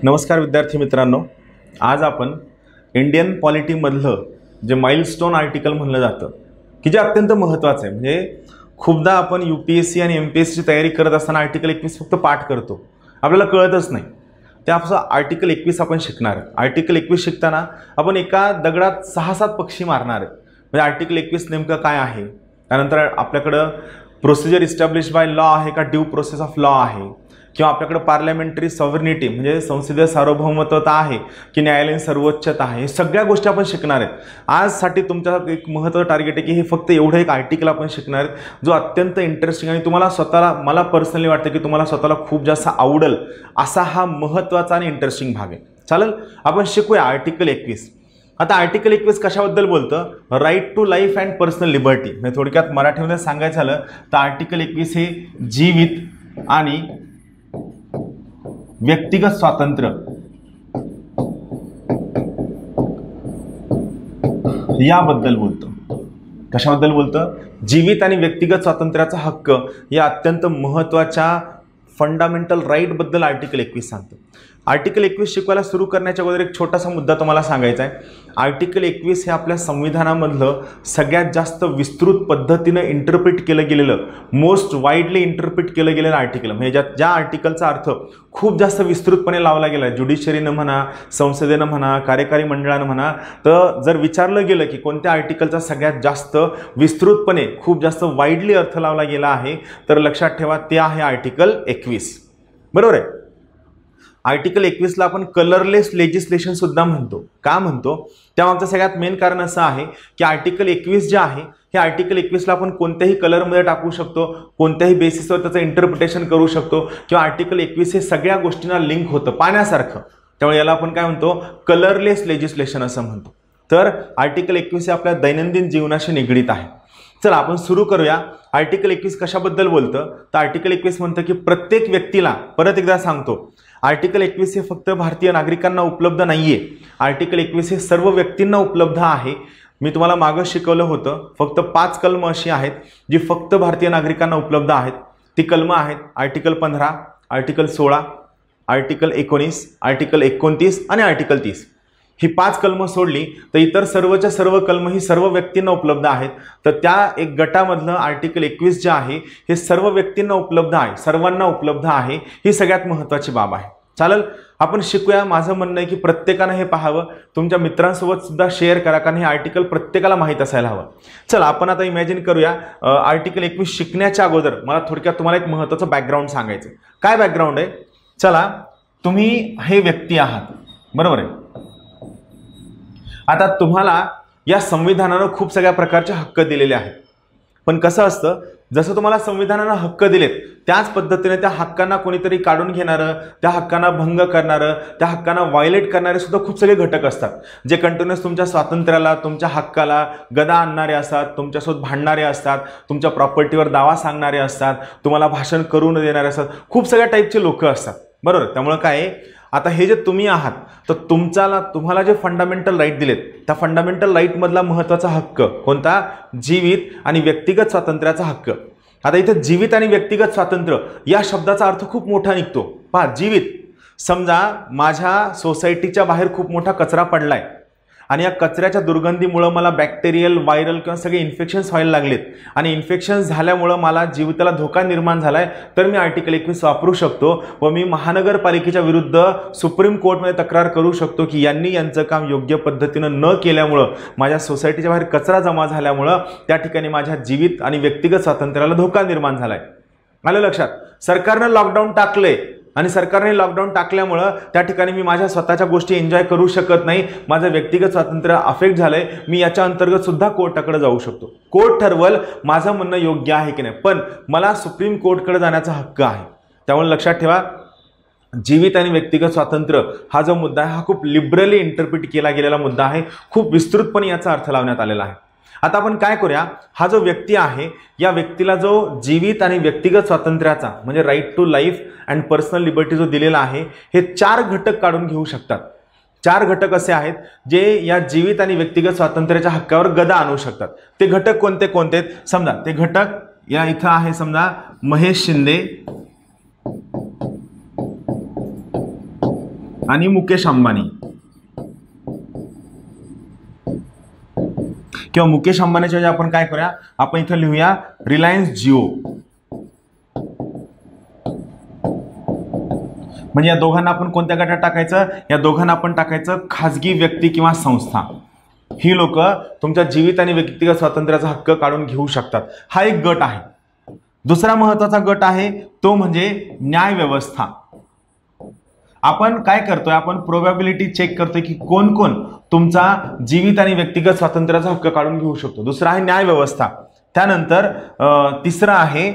नमस्कार विद्यार्थी मित्रांनो, आज आपण इंडियन पॉलिटीमधलं जे माइलस्टोन आर्टिकल म्हणलं जातं की जे अत्यंत महत्त्वाचं आहे. म्हणजे खूपदा आपण UPSC आणि MPSCची तयारी करत असताना आर्टिकल 21 फक्त पाठ करतो, आपल्याला कळतच नाही. त्यापासून आर्टिकल 21 आपण शिकणार आहे. आर्टिकल 21 शिकताना आपण एका दगडात 6-7 पक्षी मारणार आहेत. म्हणजे आर्टिकल 21 नेमकं काय आहे, त्यानंतर आपल्याकडं प्रोसिजर इस्टॅब्लिश बाय लॉ आहे का ड्यू प्रोसेस ऑफ लॉ आहे, किंवा आपल्याकडे पार्लमेंटरी सॉव्हर्निटी म्हणजे संसदीय सार्वभौमत्वता आहे की न्यायालयीन सर्वोच्चता आहे. हे सगळ्या गोष्टी आपण शिकणार आहेत. आजसाठी तुमचा एक महत्त्वाचं टार्गेट आहे की हे फक्त एवढं एक आर्टिकल आपण शिकणार आहेत जो अत्यंत इंटरेस्टिंग आणि तुम्हाला स्वतःला, मला पर्सनली वाटतं की तुम्हाला स्वतःला खूप जास्त आवडेल असा हा महत्त्वाचा आणि इंटरेस्टिंग भाग आहे. चालेल, आपण शिकूया आर्टिकल 21. आता आर्टिकल 21 कशाबद्दल बोलतं? Right to life and personal liberty. म्हणजे थोडक्यात मराठीमध्ये सांगायचं झालं तर आर्टिकल 21 हे जीवित आणि व्यक्तिगत स्वातंत्र्य याबद्दल बोलतं. कशाबद्दल बोलतं? जीवित आणि व्यक्तिगत स्वातंत्र्याचा हक्क या अत्यंत महत्त्वाच्या फंडामेंटल राईट बद्दल आर्टिकल 21 सांगतं. आर्टिकल 21 शिकवायला सुरू करण्याच्या अगोदर एक छोटासा मुद्दा तुम्हाला सांगायचा आहे. आर्टिकल 21 हे आपल्या संविधानामधलं सगळ्यात जास्त विस्तृत पद्धतीनं इंटरप्रिट केलं गेलेलं, मोस्ट वाईडली इंटरप्रिट केलं गेलेलं आर्टिकल. म्हणजे ज्या आर्टिकलचा अर्थ खूप जास्त विस्तृतपणे लावला गेला, ज्युडिशरीनं म्हणा, संसदेनं म्हणा, कार्यकारी मंडळानं म्हणा. तर जर विचारलं गेलं की कोणत्या आर्टिकलचा सगळ्यात जास्त विस्तृतपणे खूप जास्त वाईडली अर्थ लावला गेला आहे, तर लक्षात ठेवा ते आहे आर्टिकल 21. बरोबर आहे. आर्टिकल 21ला आपण कलरलेस लेजिस्लेशन सुद्धा म्हणतो. का म्हणतो? त्यामागचं सगळ्यात मेन कारण असं आहे की आर्टिकल 21 जे आहे हे आर्टिकल 21ला आपण कोणत्याही कलरमध्ये टाकू शकतो, कोणत्याही बेसिसवर त्याचं इंटरप्रिटेशन करू शकतो, किंवा आर्टिकल 21 हे सगळ्या गोष्टींना लिंक होतं पाण्यासारखं. त्यामुळे याला आपण काय म्हणतो? कलरलेस लेजिस्लेशन असं म्हणतो. तर आर्टिकल 21 हे आपल्या दैनंदिन जीवनाशी निगडीत आहे. चला आपण सुरू करूया. आर्टिकल 21 कशाबद्दल बोलतं? तर आर्टिकल 21 म्हणतं की प्रत्येक व्यक्तीला, परत एकदा सांगतो, आर्टिकल 21 हे फक्त भारतीय नागरिकांना उपलब्ध नाहीये. आर्टिकल 21 हे सर्व व्यक्तींना उपलब्ध आहे. मी तुम्हाला मागं शिकवलं होतं, फक्त 5 कलमं अशी आहेत जी फक्त भारतीय नागरिकांना उपलब्ध आहेत. ती कलमं आहेत आर्टिकल 15, आर्टिकल 16, आर्टिकल 19, आर्टिकल 29 आणि आर्टिकल 30. ही 5 कलमं सोडली तर इतर सर्वच्या सर्व कलमं ही सर्व व्यक्तींना उपलब्ध आहेत. तर त्या एक गटामधलं आर्टिकल 21 जे आहे हे सर्व व्यक्तींना उपलब्ध आहे, सर्वांना उपलब्ध आहे. ही सगळ्यात महत्त्वाची बाब आहे. चालेल, आपण शिकूया. माझं म्हणणं आहे की प्रत्येकानं हे पाहावं, तुमच्या मित्रांसोबत सुद्धा शेअर करा, कारण हे आर्टिकल प्रत्येकाला माहीत असायला हवं. चला आपण आता इमॅजिन करूया. आर्टिकल 21 शिकण्याच्या अगोदर मला थोडक्यात तुम्हाला एक महत्त्वाचं बॅकग्राऊंड सांगायचं. काय बॅकग्राऊंड आहे? चला, तुम्ही हे व्यक्ती आहात, बरोबर आहे. आता तुम्हाला या संविधानानं खूप सगळ्या प्रकारचे हक्क दिलेले आहेत. पण कसं असतं, जसं तुम्हाला संविधानानं हक्क दिलेत त्याच पद्धतीने त्या हक्कांना कोणीतरी काढून घेणारं, त्या हक्कांना भंग करणारं, त्या हक्कांना व्हायलेट करणारे सुद्धा खूप सगळे घटक असतात, जे कंटिन्युअस तुमच्या स्वातंत्र्याला, तुमच्या हक्काला गदा आणणारे असतात, तुमच्यासोबत भांडणारे असतात, तुमच्या प्रॉपर्टीवर दावा सांगणारे असतात, तुम्हाला भाषण करू न देणारे असतात. खूप सगळ्या टाईपचे लोक असतात, बरोबर. त्यामुळे काय आहे, आता हे जे तुम्ही आहात तर तुम्हाला जे फंडामेंटल राईट दिलेत त्या फंडामेंटल राईटमधला महत्त्वाचा हक्क कोणता? जीवित आणि व्यक्तिगत स्वातंत्र्याचा हक्क. आता इथे जीवित आणि व्यक्तिगत स्वातंत्र्य या शब्दाचा अर्थ खूप मोठा निघतो. पहा, जीवित, समजा माझ्या सोसायटीच्या बाहेर खूप मोठा कचरा पडलाय आणि या कचऱ्याच्या दुर्गंधीमुळे मला बॅक्टेरियल, व्हायरल किंवा सगळे इन्फेक्शन्स व्हायला लागलेत आणि इन्फेक्शन्स झाल्यामुळे मला जीविताला धोका निर्माण झालाय, तर मी आर्टिकल 21 वापरू शकतो व मी महानगरपालिकेच्या विरुद्ध सुप्रीम कोर्टमध्ये तक्रार करू शकतो की यांनी यांचं काम योग्य पद्धतीनं न केल्यामुळं, माझ्या सोसायटीच्या बाहेर कचरा जमा झाल्यामुळं त्या ठिकाणी माझ्या जीवित आणि व्यक्तिगत स्वातंत्र्याला धोका निर्माण झालाय. आलं लक्षात? सरकारनं लॉकडाऊन टाकलंय आणि सरकारने लॉकडाऊन टाकल्यामुळं त्या ठिकाणी मी माझ्या स्वतःच्या गोष्टी एन्जॉय करू शकत नाही, माझं व्यक्तिगत स्वातंत्र्य अफेक्ट झालंय. मी याच्या अंतर्गत सुद्धा कोर्टाकडे जाऊ शकतो. कोर्ट ठरवल माझं म्हणणं योग्य आहे की नाही, पण मला सुप्रीम कोर्टकडे जाण्याचा हक्क आहे. त्यामुळे लक्षात ठेवा, जीवित आणि व्यक्तिगत स्वातंत्र्य हा जो मुद्दा आहे हा खूप लिबरली इंटरप्रिट केला गेलेला मुद्दा आहे. खूप विस्तृतपणे याचा अर्थ लावण्यात आलेला आहे. आता आपण काय करूया, हा जो व्यक्ती आहे या व्यक्तीला जो जीवित आणि व्यक्तिगत स्वातंत्र्याचा म्हणजे right to life and personal liberty जो दिलेला आहे, हे 4 घटक काढून घेऊ शकतात. 4 घटक असे आहेत जे या जीवित आणि व्यक्तिगत स्वातंत्र्याच्या हक्कावर गदा आणू शकतात. ते घटक कोणते कोणते? समजा ते घटक या इथं आहे, समजा महेश शिंदे, आणि मुकेश अंबानी किंवा मुकेश अंबानीच्या ऐवजी आपण काय करूया, आपण इथं लिहूया रिलायन्स जिओ. म्हणजे या दोघांना आपण कोणत्या गटात टाकायचं, या दोघांना आपण टाकायचं खाजगी व्यक्ती किंवा संस्था. ही लोक तुमच्या जीवित आणि व्यक्तिगत स्वातंत्र्याचा हक्क काढून घेऊ शकतात. हा एक गट आहे. दुसरा महत्वाचा गट आहे तो म्हणजे न्याय व्यवस्था. आपण काय करतोय, आपण प्रोबॅबिलिटी चेक करतोय की कोण कोण तुमचा जीवित आणि व्यक्तिगत स्वातंत्र्याचा हक्क काढून घेऊ शकतो. दुसरा आहे न्याय व्यवस्था. त्यानंतर तिसरं आहे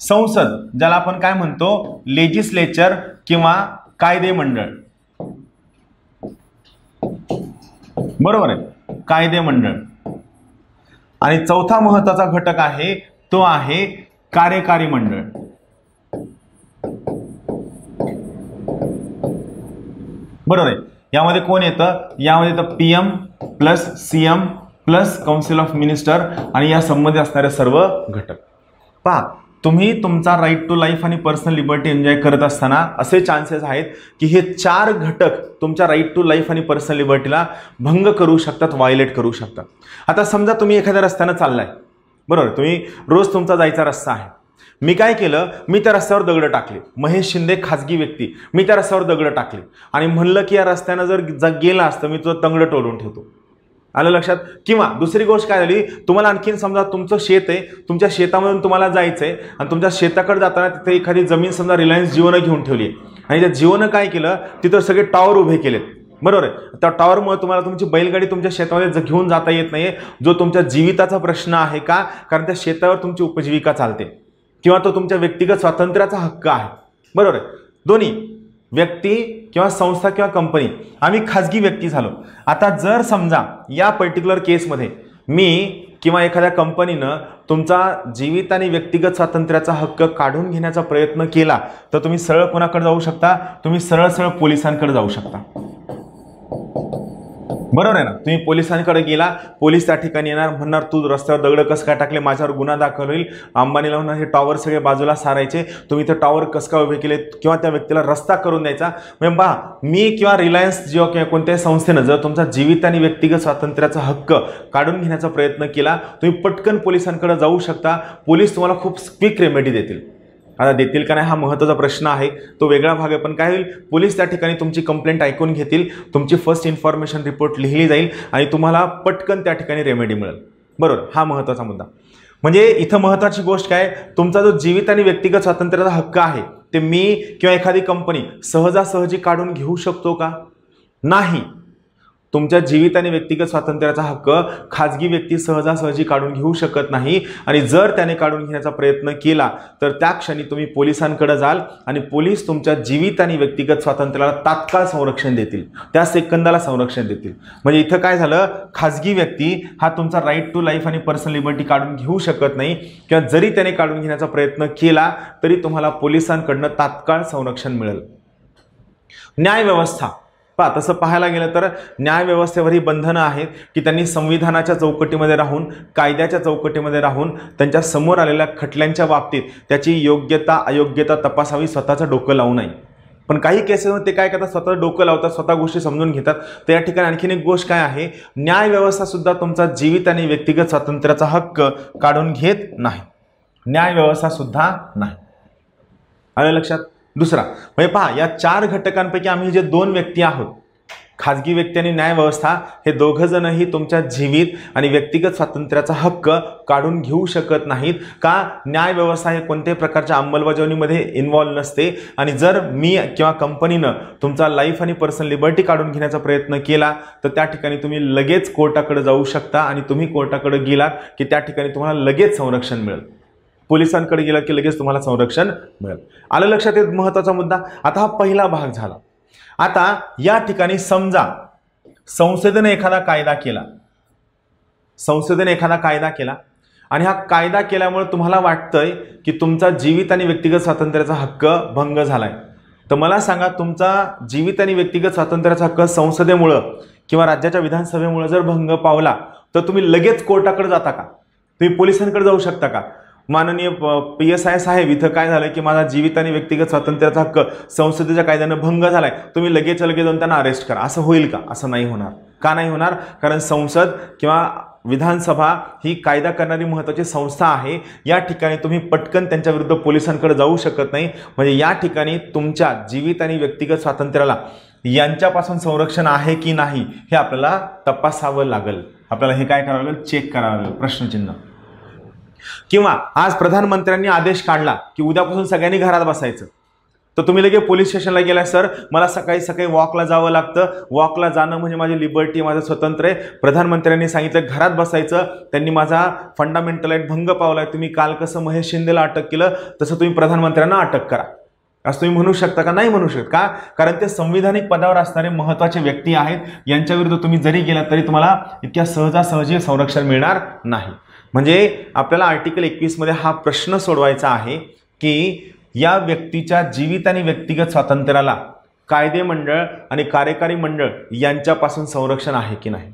संसद, ज्याला आपण काय म्हणतो लेजिस्लेचर किंवा कायदे मंडळ. बरोबर आहे, कायदे मंडळ. आणि चौथा महत्वाचा घटक आहे तो आहे कार्यकारी मंडळ. बरोबर आहे. यामध्ये कोण येतं, यामध्ये येतं PM plus CM plus council of minister आणि या संबंधित असणारे सर्व घटक. पहा, तुम्ही तुमचा राईट टू लाईफ आणि पर्सनल लिबर्टी एन्जॉय करत असताना असे चान्सेस आहेत की हे 4 घटक तुमच्या राईट टू लाईफ आणि पर्सनल लिबर्टीला भंग करू शकतात, व्हायलेट करू शकतात. आता समजा तुम्ही एखाद्या रस्त्यानं चाललाय, बरोबर, तुम्ही रोज तुमचा जायचा रस्ता आहे. मी काय केलं, मी त्या रस्त्यावर दगड टाकले. महेश शिंदे खाजगी व्यक्ती, मी त्या रस्त्यावर दगड टाकले आणि म्हणलं की या रस्त्यानं जर गेला असतं मी तुझं तंगड तोडून ठेवतो. आलं लक्षात. किंवा दुसरी गोष्ट काय झाली, तुम्हाला आणखीन समजा तुमचं शेत आहे, तुमच्या शेतामधून तुम्हाला जायचंय आणि तुमच्या शेताकडे जाताना तिथे एखादी जमीन समजा रिलायन्स जिओनं घेऊन ठेवली आणि त्या जिओनं काय केलं, तिथं सगळे टॉवर उभे केलेत. बरोबर आहे. त्या टॉवरमुळे तुम्हाला तुमची बैलगाडी तुमच्या शेतामध्ये घेऊन जाता येत नाहीये, जो तुमच्या जीविताचा प्रश्न आहे. का? कारण त्या शेतावर तुमची उपजीविका चालते किंवा तो तुमच्या व्यक्तिगत स्वातंत्र्याचा हक्क आहे. बरोबर आहे. दोन्ही व्यक्ती किंवा संस्था किंवा कंपनी, आम्ही खाजगी व्यक्ती झालो. आता जर समजा या पर्टिक्युलर केसमध्ये मी किंवा एखाद्या कंपनीनं तुमचा जीवित आणि व्यक्तिगत स्वातंत्र्याचा हक्क काढून घेण्याचा प्रयत्न केला तर तुम्ही सरळ कोणाकडे जाऊ शकता, तुम्ही सरळ पोलिसांकडे जाऊ शकता. बरोबर आहे ना. तुम्ही पोलिसांकडे गेला, पोलीस त्या ठिकाणी येणार, म्हणणार तू रस्त्यावर दगड कसं काय टाकले, माझ्यावर गुन्हा दाखल होईल. अंबानीला म्हणणार हे टॉवर सगळे बाजूला सारायचे, तुम्ही ते टॉवर कसं काय उभे केले, किंवा त्या व्यक्तीला रस्ता करून द्यायचा. म्हणजे पहा, मी किंवा रिलायन्स जिओ किंवा कोणत्याही संस्थेनं जर तुमचा जीवित आणि व्यक्तिगत स्वातंत्र्याचा हक्क काढून घेण्याचा प्रयत्न केला, तुम्ही पटकन पोलिसांकडे जाऊ शकता. पोलीस तुम्हाला खूप क्विक रेमेडी देतील. आता देतील का नाही हा महत्त्वाचा प्रश्न आहे, तो वेगळा भाग आहे. पण काय होईल, पोलीस त्या ठिकाणी तुमची कंप्लेंट ऐकून घेतील, तुमची फर्स्ट इन्फॉर्मेशन रिपोर्ट लिहिली जाईल आणि तुम्हाला पटकन त्या ठिकाणी रेमेडी मिळेल. बरोबर, हा महत्त्वाचा मुद्दा. म्हणजे इथं महत्त्वाची गोष्ट काय, तुमचा जो जीवित आणि व्यक्तिगत स्वातंत्र्याचा हक्क आहे ते मी किंवा एखादी कंपनी सहजासहजी काढून घेऊ शकतो का? नाही. तुमच्या जीवित आणि व्यक्तिगत स्वातंत्र्याचा हक्क खाजगी व्यक्ती सहजासहजी काढून घेऊ शकत नाही. आणि जर त्याने काढून घेण्याचा प्रयत्न केला तर त्या क्षणी तुम्ही पोलिसांकडे जाल आणि पोलीस तुमच्या जीवित आणि व्यक्तिगत स्वातंत्र्याला तात्काळ संरक्षण देतील, त्या सेकंदाला संरक्षण देतील. म्हणजे इथं काय झालं, खाजगी व्यक्ती हा तुमचा राईट टू लाईफ आणि पर्सनल लिबर्टी काढून घेऊ शकत नाही, किंवा जरी त्याने काढून घेण्याचा प्रयत्न केला तरी तुम्हाला पोलिसांकडनं तात्काळ संरक्षण मिळेल. न्याय व्यवस्था, तसं पाहायला गेलं तर न्याय व्यवस्थेवर ही बंधनं आहेत की त्यांनी संविधानाच्या चौकटीमध्ये राहून, कायद्याच्या चौकटीमध्ये राहून त्यांच्या समोर आलेल्या खटल्यांच्या बाबतीत त्याची योग्यता अयोग्यता तपासावी, स्वतःचं डोकं लावू नये. पण काही केसेसमध्ये ते काय करतात, स्वतः डोकं लावतात, स्वतः गोष्टी समजून घेतात. तर या ठिकाणी आणखीन एक गोष्ट काय आहे, न्याय व्यवस्था सुद्धा तुमचा जीवित आणि व्यक्तिगत स्वातंत्र्याचा हक्क काढून घेत नाही. न्याय व्यवस्था सुद्धा नाही. आलं लक्षात. दुसरा म्हणजे पहा, या 4 घटकांपैकी आम्ही जे 2 व्यक्ती आहोत, खाजगी व्यक्ती आणि न्याय व्यवस्था, हे दोघं जणही तुमच्या जीवित आणि व्यक्तिगत स्वातंत्र्याचा हक्क काढून घेऊ शकत नाहीत. का? न्याय व्यवस्था हे कोणत्याही प्रकारच्या अंमलबजावणीमध्ये इन्व्हॉल्व नसते. आणि जर मी किंवा कंपनीनं तुमचा लाईफ आणि पर्सनल लिबर्टी काढून घेण्याचा प्रयत्न केला तर त्या ठिकाणी तुम्ही लगेच कोर्टाकडे जाऊ शकता आणि तुम्ही कोर्टाकडे गेलात की त्या ठिकाणी तुम्हाला लगेच संरक्षण मिळेल. पोलिसांकडे गेला की लगेच तुम्हाला संरक्षण मिळेल. आलं लक्षात. एक महत्त्वाचा मुद्दा. आता हा पहिला भाग झाला. आता या ठिकाणी समजा संसदेने एखादा कायदा केला, आणि हा कायदा केल्यामुळे तुम्हाला वाटतंय की तुमचा जीवित आणि व्यक्तिगत स्वातंत्र्याचा हक्क भंग झालाय, तर मला सांगा, तुमचा जीवित आणि व्यक्तिगत स्वातंत्र्याचा हक्क संसदेमुळे किंवा राज्याच्या विधानसभेमुळे जर भंग पावला तर तुम्ही लगेच कोर्टाकडे जाता का? तुम्ही पोलिसांकडे जाऊ शकता का? माननीय PSI साहेब, इथं काय झालं की माझा जीवित आणि व्यक्तिगत स्वातंत्र्याचा हक्क संसदेच्या कायद्यानं भंग झालाय, तुम्ही लगेच जाऊन त्यांना अरेस्ट करा, असं होईल का? असं नाही होणार. का नाही होणार? कारण संसद किंवा विधानसभा ही कायदा करणारी महत्त्वाची संस्था आहे. या ठिकाणी तुम्ही पटकन त्यांच्या विरुद्ध पोलिसांकडे जाऊ शकत नाही. म्हणजे या ठिकाणी तुमच्या जीवित आणि व्यक्तिगत स्वातंत्र्याला यांच्यापासून संरक्षण आहे की नाही हे आपल्याला तपासावं लागेल. आपल्याला हे काय करावं लागेल? चेक करावं लागेल. प्रश्नचिन्ह. किंवा आज प्रधानमंत्र्यांनी आदेश काढला की उद्यापासून सगळ्यांनी घरात बसायचं, तर तुम्ही लगेच पोलीस स्टेशनला गेला, सर मला सकाळी सकाळी वॉकला जावं लागतं, वॉकला जाणं म्हणजे माझी लिबर्टी, माझं स्वतंत्र आहे, प्रधानमंत्र्यांनी सांगितलं घरात बसायचं, त्यांनी माझा फंडामेंटल राईट भंग पावलाय, तुम्ही काल कसं महेश शिंदेला अटक केलं तसं तुम्ही प्रधानमंत्र्यांना अटक करा, असं तुम्ही म्हणू शकता का? नाही म्हणू शकत. का? कारण ते संविधानिक पदावर असणारे महत्त्वाचे व्यक्ती आहेत. यांच्याविरुद्ध तुम्ही जरी गेलात तरी तुम्हाला इतक्या सहजासहजी संरक्षण मिळणार नाही. म्हणजे आपल्याला आर्टिकल 21 मध्ये हा प्रश्न सोडवायचा आहे की या व्यक्तीच्या जीवित आणि व्यक्तिगत स्वातंत्र्याला कायदे मंडळ आणि कार्यकारी मंडळ यांच्यापासून संरक्षण आहे की नाही.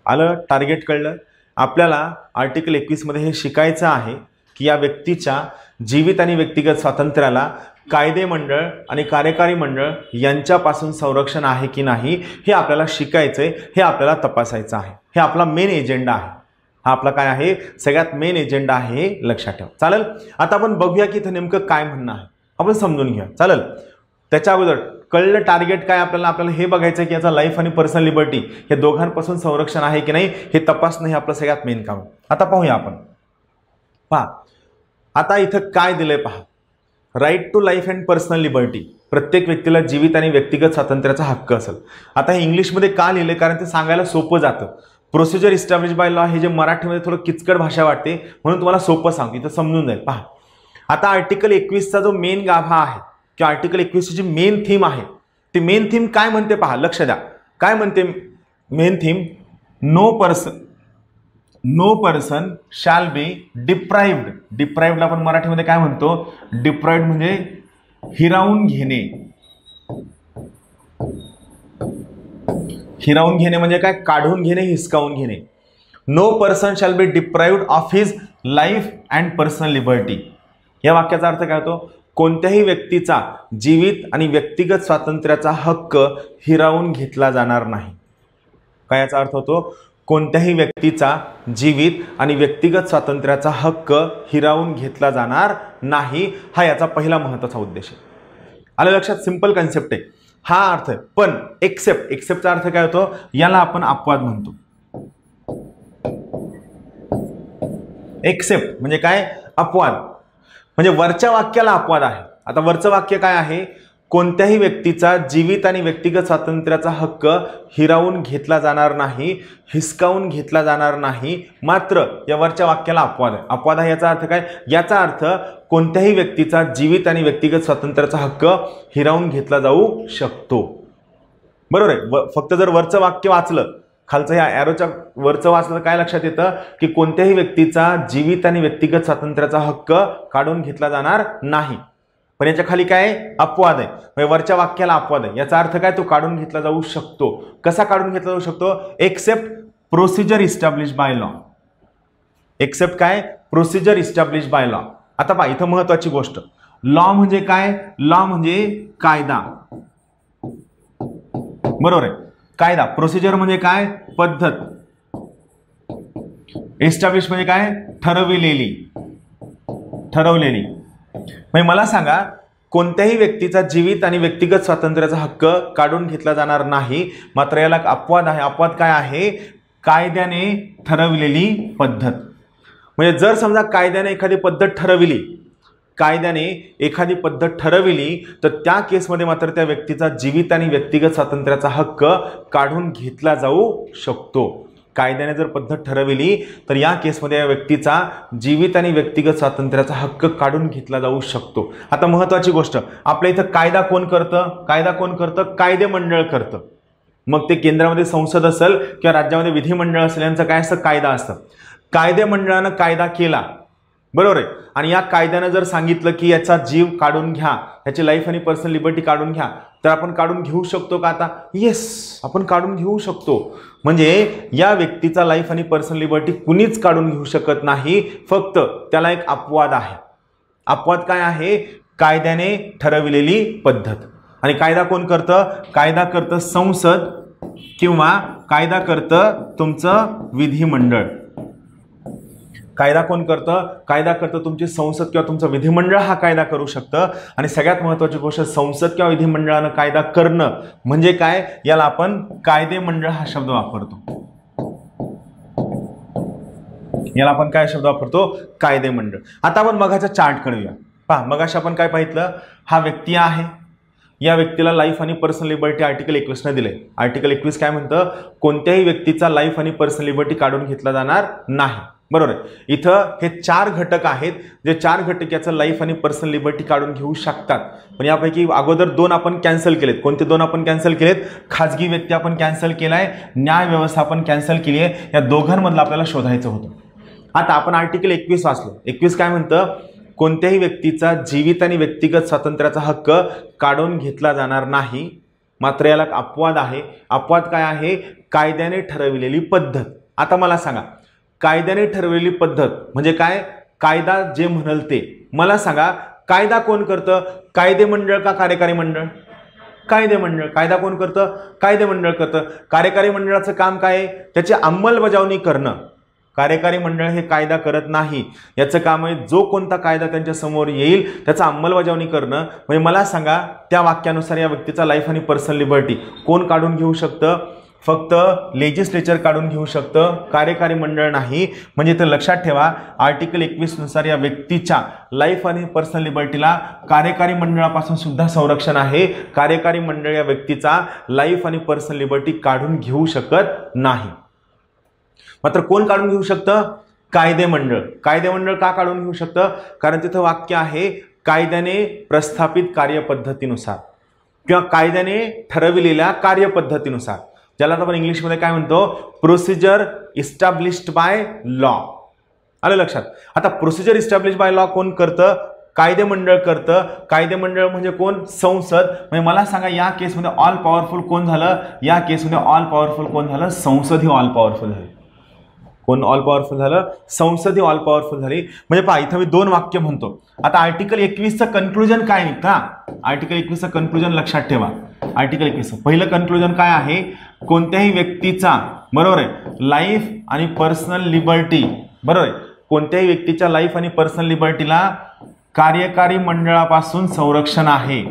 आलं? टार्गेट कळलं? आपल्याला आर्टिकल 21 मध्ये हे शिकायचं आहे की या व्यक्तीच्या जीवित आणि व्यक्तिगत स्वातंत्र्याला कायदे मंडळ आणि कार्यकारी मंडळ यांच्यापासून संरक्षण आहे की नाही हे आपल्याला शिकायचंय, हे आपल्याला तपासायचं आहे. हे आपला मेन एजेंडा आहे. हा आपला काय आहे? सगळ्यात मेन एजेंडा आहे, लक्षात ठेवा. चालेल? आता आपण बघूया की इथं नेमकं काय म्हणणं आहे, आपण समजून घ्या. चालेल? त्याच्या अगोदर कळलं टार्गेट काय आपल्याला हे बघायचं की याचा लाईफ आणि पर्सनल लिबर्टी हे दोघांपासून संरक्षण आहे की नाही हे तपासणं हे आपलं सगळ्यात मेन काम. आता पाहूया आपण. पहा आता इथं काय दिलंय पहा. Right to life and personal liberty, प्रत्येक व्यक्तीला जीवित आणि व्यक्तिगत स्वातंत्र्याचा हक्क असेल. आता हे इंग्लिशमध्ये का लिहिलंय? कारण ते सांगायला सोपं जातं. प्रोसिजर इस्टॅब्लिश बाय लॉ हे जे मराठीमध्ये थोडं किचकट भाषा वाटते म्हणून तुम्हाला सोपं सांगतो, इथं समजून जाईल. पहा आता आर्टिकल 21चा जो मेन गाभा आहे किंवा आर्टिकल 21ची जी मेन थीम आहे ती मेन थीम काय म्हणते पहा, लक्ष द्या. काय म्हणते main theme? No person shall be deprived. डिप्राइव्डला आपण मराठीमध्ये काय म्हणतो? डिप्राइव्ड म्हणजे हिरावून घेणे. हिरावून घेणे म्हणजे काय? काढून घेणे, हिसकावून घेणे. No person shall be deprived of his life and personal liberty. या वाक्याचा अर्थ काय होतो? कोणत्याही व्यक्तीचा जीवित आणि व्यक्तिगत स्वातंत्र्याचा हक्क हिरावून घेतला जाणार नाही. काय याचा अर्थ होतो? कोणत्याही व्यक्तीचा जीवित आणि व्यक्तिगत स्वातंत्र्याचा हक्क हिरावून घेतला जाणार नाही. हा याचा पहिला महत्त्वाचा उद्देश आहे. आलं लक्षात? सिंपल कन्सेप्ट आहे. हा अर्थ आहे. पण एक्सेप्टचा अर्थ काय होतो? याला आपण अपवाद म्हणतो. एक्सेप्ट म्हणजे काय? अपवाद. म्हणजे वरच्या वाक्याला अपवाद आहे. आता वरचं वाक्य काय आहे? कोणत्याही व्यक्तीचा जीवित आणि व्यक्तिगत स्वातंत्र्याचा हक्क हिरावून घेतला जाणार नाही, हिसकावून घेतला जाणार नाही. मात्र या वरच्या वाक्याला अपवाद आहे. अपवाद आहे याचा अर्थ काय? याचा अर्थ कोणत्याही व्यक्तीचा जीवित आणि व्यक्तिगत स्वातंत्र्याचा हक्क हिरावून घेतला जाऊ शकतो. बरोबर आहे? फक्त जर वरचं वाक्य वाचलं, खालचं ह्या ॲरोच्या वरचं वाचलं, काय लक्षात येतं की कोणत्याही व्यक्तीचा जीवित आणि व्यक्तिगत स्वातंत्र्याचा हक्क काढून घेतला जाणार नाही. पण याच्या खाली काय? अपवाद आहे. म्हणजे वरच्या वाक्याला अपवाद आहे. याचा अर्थ काय? तो काढून घेतला जाऊ शकतो. कसा काढून घेतला जाऊ शकतो? Except procedure establish by law. Except काय? Procedure establish by law. आता पहा इथं महत्वाची गोष्ट, लॉ म्हणजे काय? लॉ म्हणजे कायदा. बरोबर आहे? कायदा. प्रोसिजर म्हणजे काय? पद्धत. इस्टॅब्लिश म्हणजे काय? ठरविलेली. म्हणजे मला सांगा, कोणत्याही व्यक्तीचा जीवित आणि व्यक्तिगत स्वातंत्र्याचा हक्क काढून घेतला जाणार नाही. मात्र याला अपवाद आहे. अपवाद काय आहे? कायद्याने ठरविलेली पद्धत. म्हणजे जर समजा कायद्याने एखादी पद्धत ठरविली तर त्या केसमध्ये मात्र त्या व्यक्तीचा जीवित आणि व्यक्तिगत स्वातंत्र्याचा हक्क काढून घेतला जाऊ शकतो. कायद्याने जर पद्धत ठरविली तर या केसमध्ये या व्यक्तीचा जीवित आणि व्यक्तिगत स्वातंत्र्याचा हक्क काढून घेतला जाऊ शकतो. आता महत्त्वाची गोष्ट, आपल्या इथं कायदा कोण करतं? कायदे मंडळ करतं. मग ते केंद्रामध्ये संसद असेल किंवा राज्यामध्ये विधिमंडळ असेल, यांचं काय असतं? कायदा असतं. कायदे मंडळानं कायदा केला, बरोबर आहे, आणि या कायद्यानं जर सांगितलं की याचा जीव काढून घ्या, याची लाईफ आणि पर्सनल लिबर्टी काढून घ्या, तर आपण काढून घेऊ शकतो का आता? येस, आपण काढून घेऊ शकतो. म्हणजे या व्यक्तीचा लाईफ आणि पर्सनल लिबर्टी कुणीच काढून घेऊ शकत नाही, फक्त त्याला एक अपवाद आहे. अपवाद काय आहे? कायद्याने ठरविलेली पद्धत. आणि कायदा कोण करतं? कायदा करतं संसद किंवा कायदा करतं तुमचं विधिमंडळ. कायदा कोण करतं? कायदा करतं तुमची संसद किंवा तुमचं विधिमंडळ हा कायदा करू शकतं. आणि सगळ्यात महत्त्वाची गोष्ट, संसद किंवा विधिमंडळानं कायदा करणं म्हणजे काय? याला आपण कायदेमंडळ हा शब्द वापरतो. याला आपण काय शब्द वापरतो? कायदेमंडळ. आता आपण मगाच्या चार्टकडे येऊया. पहा, मगाशी आपण काय पाहिलं? हा व्यक्ती आहे, या व्यक्तीला लाईफ आणि पर्सनल लिबर्टी आर्टिकल 21 ने दिले. आर्टिकल 21 काय म्हणतं? कोणत्याही व्यक्तीचा लाईफ आणि पर्सनल लिबर्टी काढून घेतला जाणार नाही. बरोबर आहे. इथं हे 4 घटक आहेत, जे 4 घटक याचं लाईफ आणि पर्सनल लिबर्टी काढून घेऊ शकतात. पण यापैकी अगोदर 2 आपण कॅन्सल केलेत. कोणते 2 आपण कॅन्सल केलेत? खाजगी व्यक्ती आपण कॅन्सल केलाय, न्याय व्यवस्था आपण कॅन्सल केली आहे. या दोघांमधलं आपल्याला शोधायचं होतं. आता आपण आर्टिकल 21 वाचलो. 21 काय म्हणतं? कोणत्याही व्यक्तीचा जीवित आणि व्यक्तिगत स्वातंत्र्याचा हक्क काढून घेतला जाणार नाही, मात्र याला अपवाद आहे. अपवाद काय आहे? कायद्याने ठरविलेली पद्धत. आता मला सांगा, कायद्याने ठरवलेली पद्धत म्हणजे काय? कायदा जे म्हणाल ते. मला सांगा, कायदा कोण करतं? कायदेमंडळ का कार्यकारी मंडळ? कायदेमंडळ. कायदा कोण करतं? कायदेमंडळ करतं. कार्यकारी मंडळाचं काम काय आहे? त्याची अंमलबजावणी करणं. कार्यकारी मंडळ हे कायदा करत नाही. याचं काम आहे जो कोणता कायदा त्यांच्या समोर येईल त्याचा अंमलबजावणी करणं. म्हणजे मला सांगा, त्या वाक्यानुसार या व्यक्तीचा लाईफ आणि पर्सनल लिबर्टी कोण काढून घेऊ शकतं? फक्त लेजिस्लेचर काढून घेऊ शकतं, कार्यकारी मंडळ नाही. म्हणजे इथं लक्षात ठेवा, आर्टिकल 21 नुसार या व्यक्तीच्या लाईफ आणि पर्सनल लिबर्टीला कार्यकारी मंडळापासून सुद्धा संरक्षण आहे. कार्यकारी मंडळ या व्यक्तीचा लाईफ आणि पर्सनल लिबर्टी काढून घेऊ शकत नाही. मात्र कोण काढून घेऊ शकतं? कायदेमंडळ. कायदेमंडळ का काढून घेऊ शकतं? कारण तिथं वाक्य आहे, कायद्याने प्रस्थापित कार्यपद्धतीनुसार किंवा कायद्याने ठरविलेल्या कार्यपद्धतीनुसार, ज्याला आपण इंग्लिशमध्ये काय म्हणतो? Procedure established by law. आलं लक्षात? आता प्रोसिजर इस्टॅब्लिश बाय लॉ कोण करतं? कायदेमंडळ करतं. कायदेमंडळ म्हणजे कोण? संसद. म्हणजे मला सांगा, या केसमध्ये ऑल पॉवरफुल कोण झालं? या केसमध्ये ऑल पॉवरफुल कोण झालं? संसद ही ऑल पॉवरफुल झाली. कोण ऑल पॉवरफुल झालं? संसद ही ऑल पॉवरफुल झाली. म्हणजे पहा, इथं मी 2 वाक्य म्हणतो. आता आर्टिकल 21चं कन्क्लुजन काय निघतं? आर्टिकल 21चं कन्क्लुजन लक्षात ठेवा. आर्टिकल 21 पहिलं कन्क्लुजन काय आहे? कोणत्याही व्यक्तीचा, बरोबर आहे, लाईफ आणि पर्सनल लिबर्टी, बरोबर आहे, कोणत्याही व्यक्तीच्या लाईफ आणि पर्सनल लिबर्टीला कार्यकारी मंडळापासून संरक्षण आहे.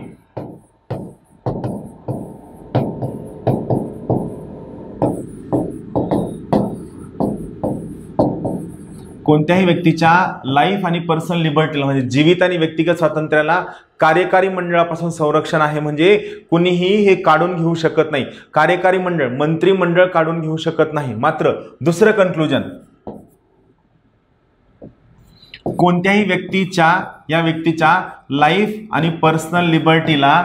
कोणत्याही व्यक्तीच्या लाईफ आणि पर्सनल लिबर्टीला म्हणजे जीवित आणि व्यक्तिगत स्वातंत्र्याला कार्यकारी मंडळापासून संरक्षण आहे. म्हणजे कुणीही हे काढून घेऊ शकत नाही. कार्यकारी मंडळ, मंत्रिमंडळ काढून घेऊ शकत नाही. मात्र दुसरं कन्क्लुजन, कोणत्याही या व्यक्तीच्या लाईफ आणि पर्सनल लिबर्टीला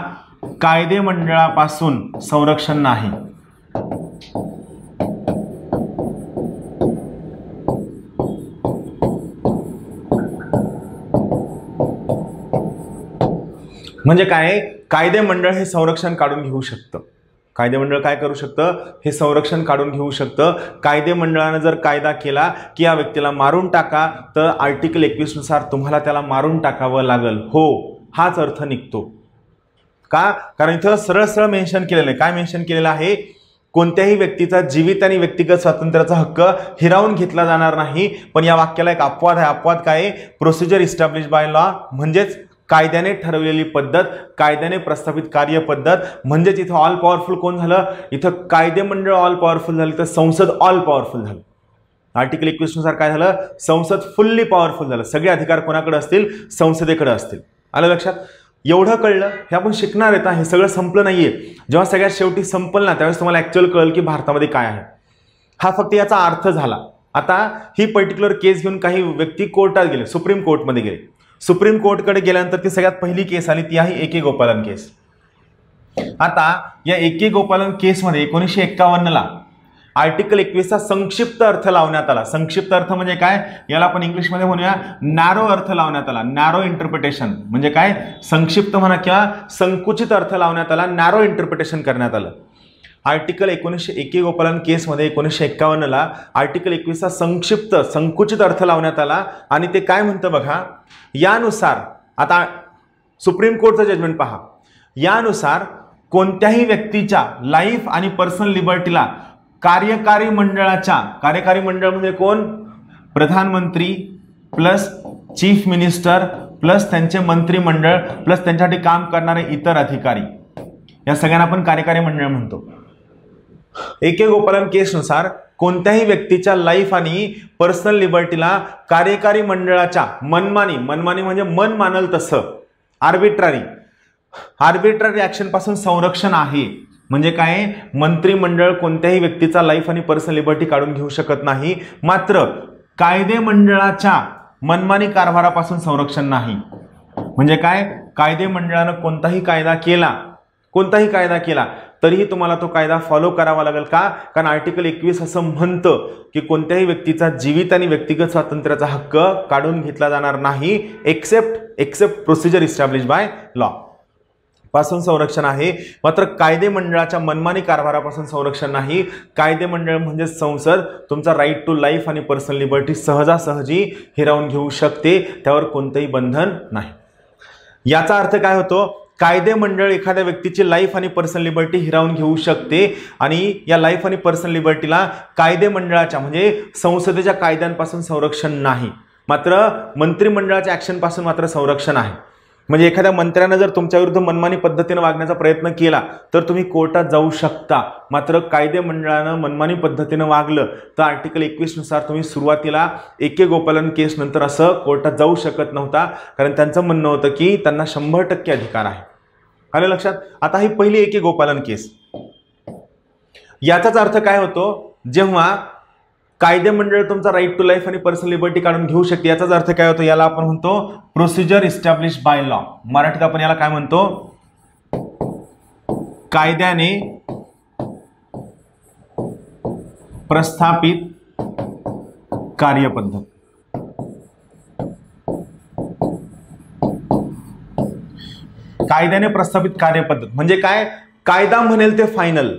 कायदेमंडळापासून संरक्षण नाही. म्हणजे काय? कायदेमंडळ हे संरक्षण काढून घेऊ शकतं. कायदेमंडळ काय करू शकतं? हे संरक्षण काढून घेऊ शकतं. कायदेमंडळानं जर कायदा केला की या व्यक्तीला मारून टाका, तर आर्टिकल 21 नुसार तुम्हाला त्याला मारून टाकावं लागल. हो, हाच अर्थ निघतो. का? कारण इथं सरळ सरळ मेन्शन केलेलं आहे. काय मेन्शन केलेलं आहे? कोणत्याही व्यक्तीचा जीवित आणि व्यक्तिगत स्वातंत्र्याचा हक्क हिरावून घेतला जाणार नाही. पण या वाक्याला एक अपवाद आहे. अपवाद काय? प्रोसिजर इस्टॅब्लिश बाय लॉ, म्हणजेच कायद्याने ठरवलेली पद्धत, कायद्याने प्रस्थापित कार्यपद्धत. म्हणजेच इथं ऑल पॉवरफुल कोण झालं? इथं कायदेमंडळ ऑल पॉवरफुल झालं, तर संसद ऑल पॉवरफुल झालं. आर्टिकल 21 नुसार काय झालं? संसद फुल्ली पॉवरफुल झालं. सगळे अधिकार कोणाकडे असतील? संसदेकडे असतील. आलं लक्षात? एवढं कळलं. हे आपण शिकणार आहेत. हे सगळं संपलं नाहीये. जेव्हा सगळ्यात शेवटी संपलं ना, त्यावेळेस तुम्हाला ऍक्च्युअल कळेल की भारतामध्ये काय आहे. हा फक्त याचा अर्थ झाला. आता ही पर्टिक्युलर केस घेऊन काही व्यक्ती कोर्टात गेले, सुप्रीम कोर्टमध्ये गेले. सुप्रीम कोर्टकडे गेल्यानंतर ती सगळ्यात पहिली केस आली, ती आहे ए.के. गोपालन केस. आता या ए.के. गोपालन केसमध्ये 1951ला आर्टिकल 21चा संक्षिप्त अर्थ लावण्यात आला. संक्षिप्त अर्थ म्हणजे काय, याला आपण इंग्लिशमध्ये म्हणूया नॅरो अर्थ लावण्यात आला. नॅरो इंटरप्रिटेशन म्हणजे काय, संक्षिप्त म्हणा किंवा संकुचित अर्थ लावण्यात आला, नॅरो इंटरप्रिटेशन करण्यात आलं. आर्टिकल 1901 गोपालन केसमध्ये 1951ला आर्टिकल 21चा संक्षिप्त संकुचित अर्थ लावण्यात आला आणि ते काय म्हणतं बघा, यानुसार आता सुप्रीम कोर्टचं जजमेंट पहा, यानुसार कोणत्याही व्यक्तीच्या लाईफ आणि पर्सनल लिबर्टीला कार्यकारी मंडळाच्या, कार्यकारी मंडळ म्हणजे कोण, प्रधानमंत्री प्लस चीफ मिनिस्टर प्लस त्यांचे मंत्रिमंडळ प्लस त्यांच्यासाठी काम करणारे इतर अधिकारी, या सगळ्यांना आपण कार्यकारी मंडळ म्हणतो. एके गोपालन केसनुसार कोणत्याही व्यक्तीच्या लाईफ आणि पर्सनल लिबर्टीला कार्यकारी मंडळाच्या मनमानी, मनमानी म्हणजे मन मानल तसं, आर्बिट्ररी ऍक्शन पासून संरक्षण आहे. म्हणजे काय, मंत्रिमंडळ कोणत्याही व्यक्तीचा लाईफ आणि पर्सनल लिबर्टी काढून घेऊ शकत नाही, मात्र कायदे मंडळाच्या मनमानी कारभारापासून संरक्षण नाही. म्हणजे काय, कायदे मंडळानं कोणताही कायदा केला तरीही तुम्हाला तो कायदा फॉलो करावा लागेल. का, कारण आर्टिकल 21 असं म्हणतं की कोणत्याही व्यक्तीचा जीवित आणि व्यक्तिगत स्वातंत्र्याचा हक्क काढून घेतला जाणार नाही except procedure establish by law पासून संरक्षण आहे. मात्र कायदे मंडळाच्या मनमानी कारभारापासून संरक्षण नाही. कायदे मंडळ म्हणजे संसद तुमचा राईट टू लाईफ आणि पर्सनल लिबर्टी सहजासहजी हिरावून घेऊ शकते, त्यावर कोणतेही बंधन नाही. याचा अर्थ काय होतो, कायदे मंडळ एखाद्या व्यक्तीची लाईफ आणि पर्सनल लिबर्टी हिरावून घेऊ शकते आणि या लाईफ आणि पर्सनल लिबर्टीला कायदे मंडळाच्या म्हणजे संसदेच्या कायद्यांपासून संरक्षण नाही, मात्र मंत्रिमंडळाच्या ऍक्शन पासून मात्र संरक्षण आहे. म्हणजे एखाद्या मंत्र्यानं जर तुमच्या विरुद्ध मनमानी पद्धतीने वागण्याचा प्रयत्न केला तर तुम्ही कोर्टात जाऊ शकता, मात्र कायदे मंडळानं मनमानी पद्धतीने वागलं तर आर्टिकल 21 नुसार तुम्ही सुरुवातीला एके गोपालन केस नंतर असं कोर्टात जाऊ शकत नव्हता, कारण त्यांचं म्हणणं होतं की त्यांना 100% अधिकार आहे. आलं लक्षात. आता ही पहिली एके गोपालन केस, याचाच अर्थ काय होतो, जेव्हा कायदे मंडळ तुमचा राईट टू लाईफ आणि पर्सनल लिबर्टी काढून घेऊ शकते, याचाच अर्थ काय होतो, याला आपण म्हणतो प्रोसिजर इस्टॅब्लिश बाय लॉ. मराठीत आपण याला काय म्हणतो, कायद्याने प्रस्थापित कार्यपद्धत. कायद्याने प्रस्थापित कार्यपद्धत म्हणजे काय, कायदा म्हणेल ते फायनल,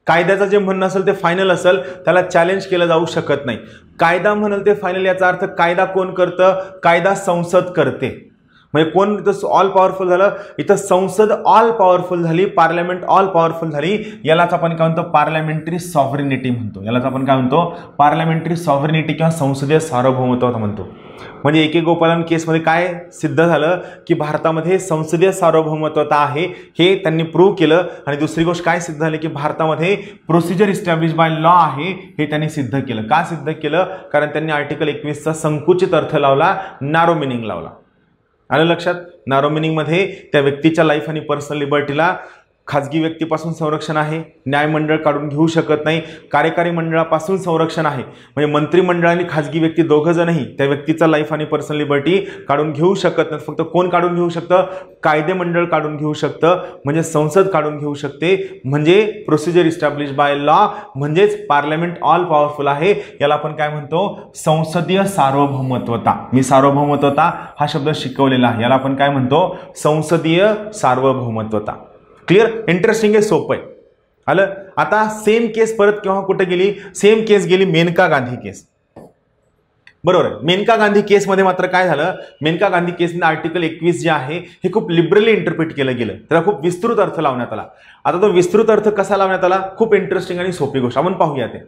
कायद्याचं जे म्हणणं असेल ते फायनल असेल, त्याला चॅलेंज केलं जाऊ शकत नाही. कायदा म्हणेल ते फायनल याचा अर्थ कायदा कोण करतं, कायदा संसद करते. म्हणजे कोण इथं ऑल पॉवरफुल झालं, इथं संसद ऑल पॉवरफुल झाली, पार्लमेंट ऑल पॉवरफुल झाली. यालाच आपण काय म्हणतो, पार्लमेंटरी सॉव्हरेनिटी म्हणतो. यालाच आपण काय म्हणतो, पार्लमेंटरी सॉव्हरेनिटी किंवा संसदीय सार्वभौमत्व म्हणतो. म्हणजे एके गोपालन केसमध्ये काय सिद्ध झालं की भारतामध्ये संसदीय सार्वभौमत्वता आहे, हे त्यांनी प्रूव्ह केलं. आणि दुसरी गोष्ट काय सिद्ध झाली की भारतामध्ये प्रोसिजर इस्टॅब्लिश बाय लॉ आहे, हे त्यांनी सिद्ध केलं. का सिद्ध केलं, कारण त्यांनी आर्टिकल 21चा संकुचित अर्थ लावला, नॅरो मिनिंग लावला. आलं लक्षात. नॅरो मिनिंग मध्ये त्या व्यक्तीच्या लाईफ आणि पर्सनल लिबर्टीला खाजगी व्यक्तीपासून संरक्षण आहे, न्यायमंडळ काढून घेऊ शकत नाही, कार्यकारी मंडळापासून संरक्षण आहे. म्हणजे मंत्रिमंडळ आणि खाजगी व्यक्ती दोघं जणही त्या व्यक्तीचा लाईफ आणि पर्सनल लिबर्टी काढून घेऊ शकत नाही. फक्त कोण काढून घेऊ शकतं, कायदे मंडळ काढून घेऊ शकतं, म्हणजे संसद काढून घेऊ शकते. म्हणजे प्रोसिजर इस्टॅब्लिश बाय लॉ म्हणजेच पार्लमेंट ऑल पॉवरफुल आहे. याला आपण काय म्हणतो, संसदीय सार्वभौमत्वता. मी सार्वभौमत्वता हा शब्द शिकवलेला आहे, याला आपण काय म्हणतो, संसदीय सार्वभौमत्वता. क्लिअर. इंटरेस्टिंग आहे, सोपं आहे. आलं. आता सेम केस परत केव्हा कुठे गेली, सेम केस गेली मेनका गांधी केस. बरोबर आहे. मेनका गांधी केसमध्ये मात्र काय झालं, मेनका गांधी केसमध्ये आर्टिकल 21 जे आहे हे खूप लिबरली इंटरप्रिट केलं गेलं, त्याला खूप विस्तृत अर्थ लावण्यात आला. आता तो विस्तृत अर्थ कसा लावण्यात आला, खूप इंटरेस्टिंग आणि सोपी गोष्ट आपण पाहूया ते.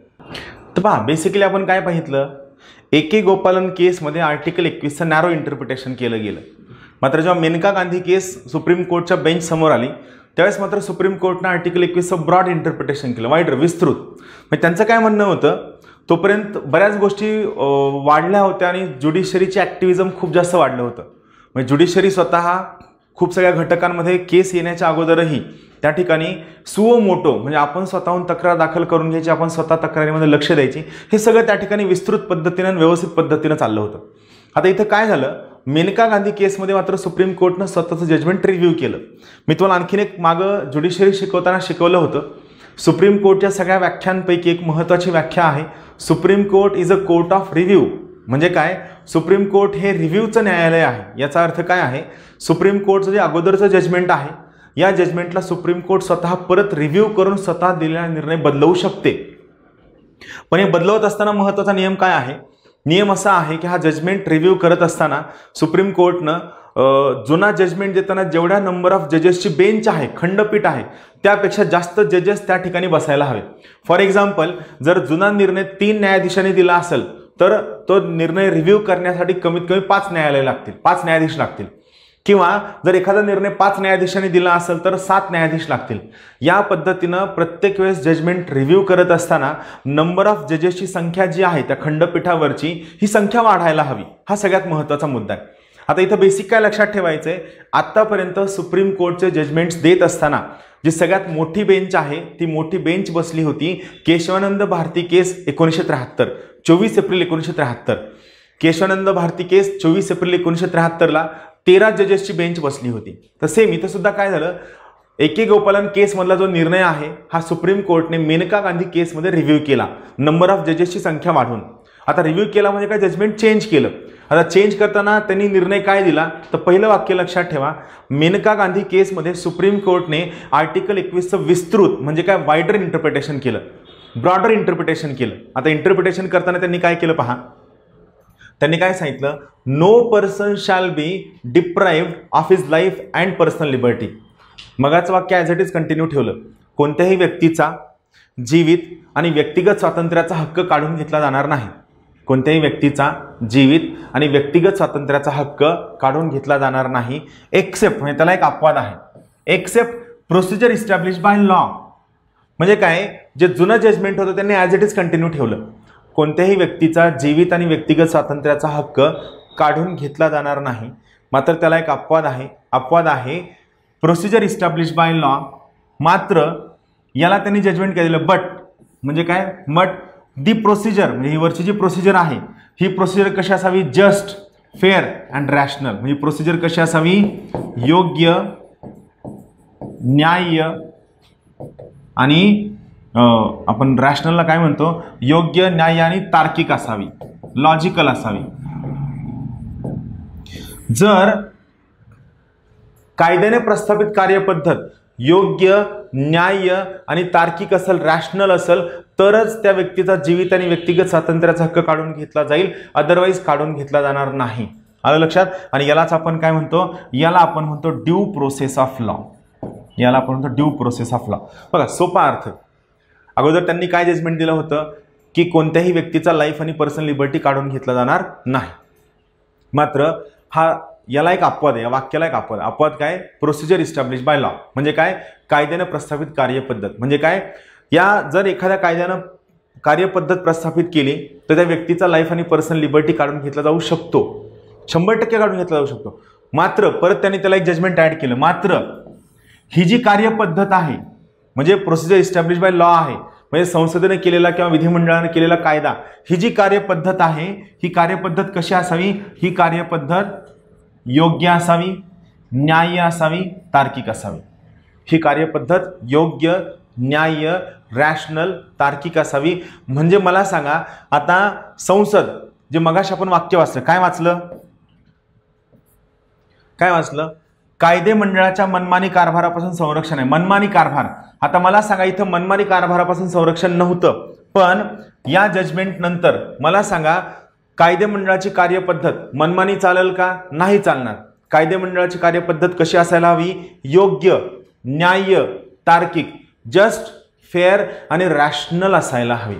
तर पहा, बेसिकली आपण काय पाहितलं, एके गोपालन केसमध्ये आर्टिकल 21चं नॅरो इंटरप्रिटेशन केलं गेलं. मात्र जेव्हा मेनका गांधी केस सुप्रीम कोर्टच्या बेंच समोर आली त्यावेळेस मात्र सुप्रीम कोर्टनं आर्टिकल 21चं ब्रॉड इंटरप्रिटेशन केलं, वाईडर विस्तृत. म्हणजे त्यांचं काय म्हणणं होतं, तोपर्यंत बऱ्याच गोष्टी वाढल्या होत्या आणि ज्युडिशरीचे ॲक्टिव्हिझम खूप जास्त वाढलं होतं. म्हणजे ज्युडिशरी स्वतः खूप सगळ्या घटकांमध्ये केस येण्याच्या अगोदरही त्या ठिकाणी सुओ मोटो म्हणजे आपण स्वतःहून तक्रार दाखल करून घ्यायची, आपण स्वतः तक्रारीमध्ये लक्ष द्यायची, हे सगळं त्या ठिकाणी विस्तृत पद्धतीनं आणि व्यवस्थित पद्धतीनं चाललं होतं. आता इथं काय झालं, मेनका गांधी केसमध्ये मात्र सुप्रीम कोर्टनं स्वतःचं जजमेंट रिव्ह्यू केलं. मी तुम्हाला आणखीन एक मागं ज्युडिशरी शिकवताना शिकवलं होतं, सुप्रीम कोर्टच्या सगळ्या व्याख्यांपैकी एक महत्त्वाची व्याख्या आहे, supreme court is a court of review. म्हणजे काय, सुप्रीम कोर्ट हे रिव्ह्यूचं न्यायालय आहे. याचा अर्थ काय आहे, सुप्रीम कोर्टचं जे अगोदरचं जजमेंट आहे, या जजमेंटला सुप्रीम कोर्ट स्वतः परत रिव्ह्यू करून स्वतः दिलेला निर्णय बदलवू शकते. पण हे बदलवत असताना महत्त्वाचा नियम काय आहे, नियम असा आहे की हा जजमेंट रिव्ह्यू करत असताना सुप्रीम कोर्टनं जुना जजमेंट देताना जेवढ्या नंबर ऑफ जजेसची बेंच आहे, खंडपीठ आहे, त्यापेक्षा जास्त जजेस त्या ठिकाणी बसायला हवे. फॉर एक्झाम्पल, जर जुना निर्णय 3 न्यायाधीशांनी दिला असेल तर तो निर्णय रिव्ह्यू करण्यासाठी कमीत कमी 5 न्यायाधीश लागतील. किंवा जर एखादा निर्णय 5 न्यायाधीशांनी दिला असेल तर 7 न्यायाधीश लागतील. या पद्धतीनं प्रत्येक वेळेस जजमेंट रिव्ह्यू करत असताना नंबर ऑफ जजेसची संख्या जी आहे त्या खंडपीठावरची, ही संख्या वाढायला हवी. हा सगळ्यात महत्त्वाचा मुद्दा आहे. आता इथं बेसिक काय लक्षात ठेवायचं आहे, आत्तापर्यंत सुप्रीम कोर्टचे जजमेंट्स देत असताना जी सगळ्यात मोठी बेंच आहे ती मोठी बेंच बसली होती केशवानंद भारती केस 1973, 24 एप्रिल 1973. केशवानंद भारती केस 24 एप्रिल 1973ला 13 जजेसची बेंच बसली होती. तर सेम इथं सुद्धा काय झालं, ए.के. गोपालन केसमधला जो निर्णय आहे हा सुप्रीम कोर्टने मेनका गांधी केसमध्ये रिव्ह्यू केला, नंबर ऑफ जजेसची संख्या वाढवून. आता रिव्ह्यू केला म्हणजे काय, जजमेंट चेंज केलं. आता चेंज करताना त्यांनी निर्णय काय दिला, तर पहिलं वाक्य लक्षात ठेवा, मेनका गांधी केसमध्ये सुप्रीम कोर्टने आर्टिकल 21चं विस्तृत म्हणजे काय वायडर इंटरप्रिटेशन केलं, ब्रॉडर इंटरप्रिटेशन केलं. आता इंटरप्रिटेशन करताना त्यांनी काय केलं पहा, त्यांनी काय सांगितलं, no person shall be deprived of his life and personal liberty. मगाचं वाक्य ॲज इट इज कंटिन्यू ठेवलं, कोणत्याही व्यक्तीचा जीवित आणि व्यक्तिगत स्वातंत्र्याचा हक्क काढून घेतला जाणार नाही. कोणत्याही व्यक्तीचा जीवित आणि व्यक्तिगत स्वातंत्र्याचा हक्क काढून घेतला जाणार नाही, एक्सेप्ट, म्हणजे त्याला एक अपवाद आहे, except procedure establish by law. म्हणजे काय, जे जुनं जजमेंट होतं त्यांनी ॲज इट इज कंटिन्यू ठेवलं, कोणत्याही व्यक्तीचा जीवित आणि व्यक्तिगत स्वातंत्र्याचा हक्क काढून घेतला जाणार नाही. मात्र त्याला एक अपवाद आहे प्रोसिजर इस्टॅब्लिश बाय लॉ. मात्र याला त्यांनी जजमेंट केलेलं, बट म्हणजे काय, बट दी प्रोसिजर, म्हणजे ही वरची जी प्रोसिजर आहे ही प्रोसिजर कशी असावी, जस्ट, फेअर अँड रॅशनल. म्हणजे प्रोसिजर कशी असावी, योग्य, न्याय्य आणि आपण रॅशनलला काय म्हणतो, योग्य, न्याय्य आणि तार्किक असावी, लॉजिकल असावी. जर कायद्याने प्रस्थापित कार्यपद्धत योग्य, न्याय्य आणि तार्किक असेल, रॅशनल असेल, तरच त्या व्यक्तीचा जीवित आणि व्यक्तिगत स्वातंत्र्याचा हक्क काढून घेतला जाईल, अदरवाईज काढून घेतला जाणार नाही. आलं लक्षात. आणि यालाच आपण काय म्हणतो, याला आपण म्हणतो ड्यू प्रोसेस ऑफ लॉ. याला आपण म्हणतो ड्यू प्रोसेस ऑफ लॉ. बघा सोपा अर्थ, अगोदर त्यांनी काय जजमेंट दिलं होतं की कोणत्याही व्यक्तीचा लाईफ आणि पर्सनल लिबर्टी काढून घेतला जाणार नाही. मात्र याला एक अपवाद आहे, या वाक्याला एक अपवाद काय, प्रोसिजर इस्टॅब्लिश बाय लॉ. म्हणजे काय, कायद्यानं प्रस्थापित कार्यपद्धत. म्हणजे काय, या जर एखाद्या कायद्यानं कार्यपद्धत प्रस्थापित केली तर त्या व्यक्तीचा लाईफ आणि पर्सनल लिबर्टी काढून घेतला जाऊ शकतो, 100% काढून घेतला जाऊ शकतो. मात्र परत त्यांनी त्याला एक जजमेंट ॲड केलं, मात्र ही जी कार्यपद्धत आहे म्हणजे प्रोसिजर इस्टॅब्लिश बाय लॉ आहे, म्हणजे संसदेने केलेला किंवा विधिमंडळाने केलेला कायदा, ही जी कार्यपद्धत आहे ही कार्यपद्धत कशी असावी, ही कार्यपद्धत योग्य असावी, न्याय्य असावी, तार्किक असावी. ही कार्यपद्धत योग्य, न्याय्य, रॅशनल, तार्किक असावी. म्हणजे मला सांगा, आता संसद, जे मगाशी आपण वाक्य वाचलं, काय वाचलं, कायदे मंडळाच्या मनमानी कारभारापासून संरक्षण आहे. मनमानी कारभार, आता मला सांगा, इथं मनमानी कारभारापासून संरक्षण नव्हतं, पण या जजमेंट नंतर मला सांगा, कायदे मंडळाची कार्यपद्धत मनमानी चालेल का, नाही चालणार. कायदे मंडळाची कार्यपद्धत कशी असायला हवी, योग्य, न्याय्य, तार्किक, जस्ट, फेअर आणि रॅशनल असायला हवी.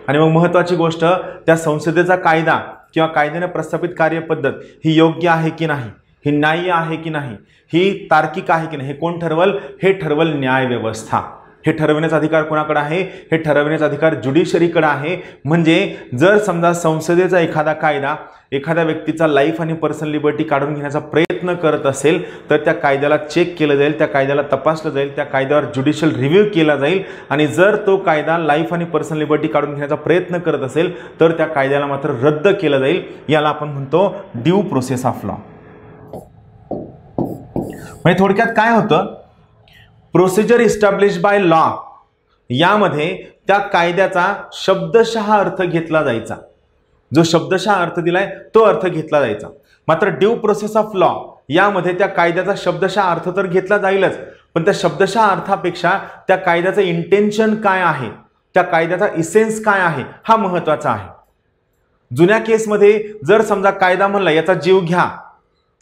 आणि मग महत्त्वाची गोष्ट, त्या संसदेचा कायदा किंवा कायद्याने प्रस्थापित कार्यपद्धत ही योग्य आहे की नाही, ही न्याय्य आहे की नाही, ही तार्किक आहे की नाही, हे कोण ठरवल, हे ठरवल न्याय व्यवस्था. हे ठरवण्याचा अधिकार कोणाकडे आहे, हे ठरवण्याचा अधिकार ज्युडिशरीकडे आहे. म्हणजे जर समजा संसदेचा एखादा कायदा एखाद्या व्यक्तीचा लाईफ आणि पर्सनल लिबर्टी काढून घेण्याचा प्रयत्न करत असेल तर त्या कायद्याला चेक केलं जाईल, त्या कायद्याला तपासलं जाईल, त्या कायद्यावर ज्युडिशियल रिव्ह्यू केला जाईल. आणि जर तो कायदा लाईफ आणि पर्सनल लिबर्टी काढून घेण्याचा प्रयत्न करत असेल तर त्या कायद्याला मात्र रद्द केलं जाईल. याला आपण म्हणतो ड्यू प्रोसेस ऑफ लॉ. म्हणजे थोडक्यात काय होतं, प्रोसिजर इस्टॅब्लिश बाय लॉ यामध्ये त्या कायद्याचा शब्दशः अर्थ घेतला जायचा, जो शब्दशः अर्थ दिलाय तो अर्थ घेतला जायचा. मात्र ड्यू प्रोसेस ऑफ लॉ यामध्ये त्या कायद्याचा शब्दशः अर्थ तर घेतला जाईलच, पण त्या शब्दशः अर्थापेक्षा त्या कायद्याचं इंटेन्शन काय आहे, त्या कायद्याचा इसेन्स काय आहे हा महत्त्वाचा आहे. जुन्या केसमध्ये जर समजा कायदा म्हणला याचा जीव घ्या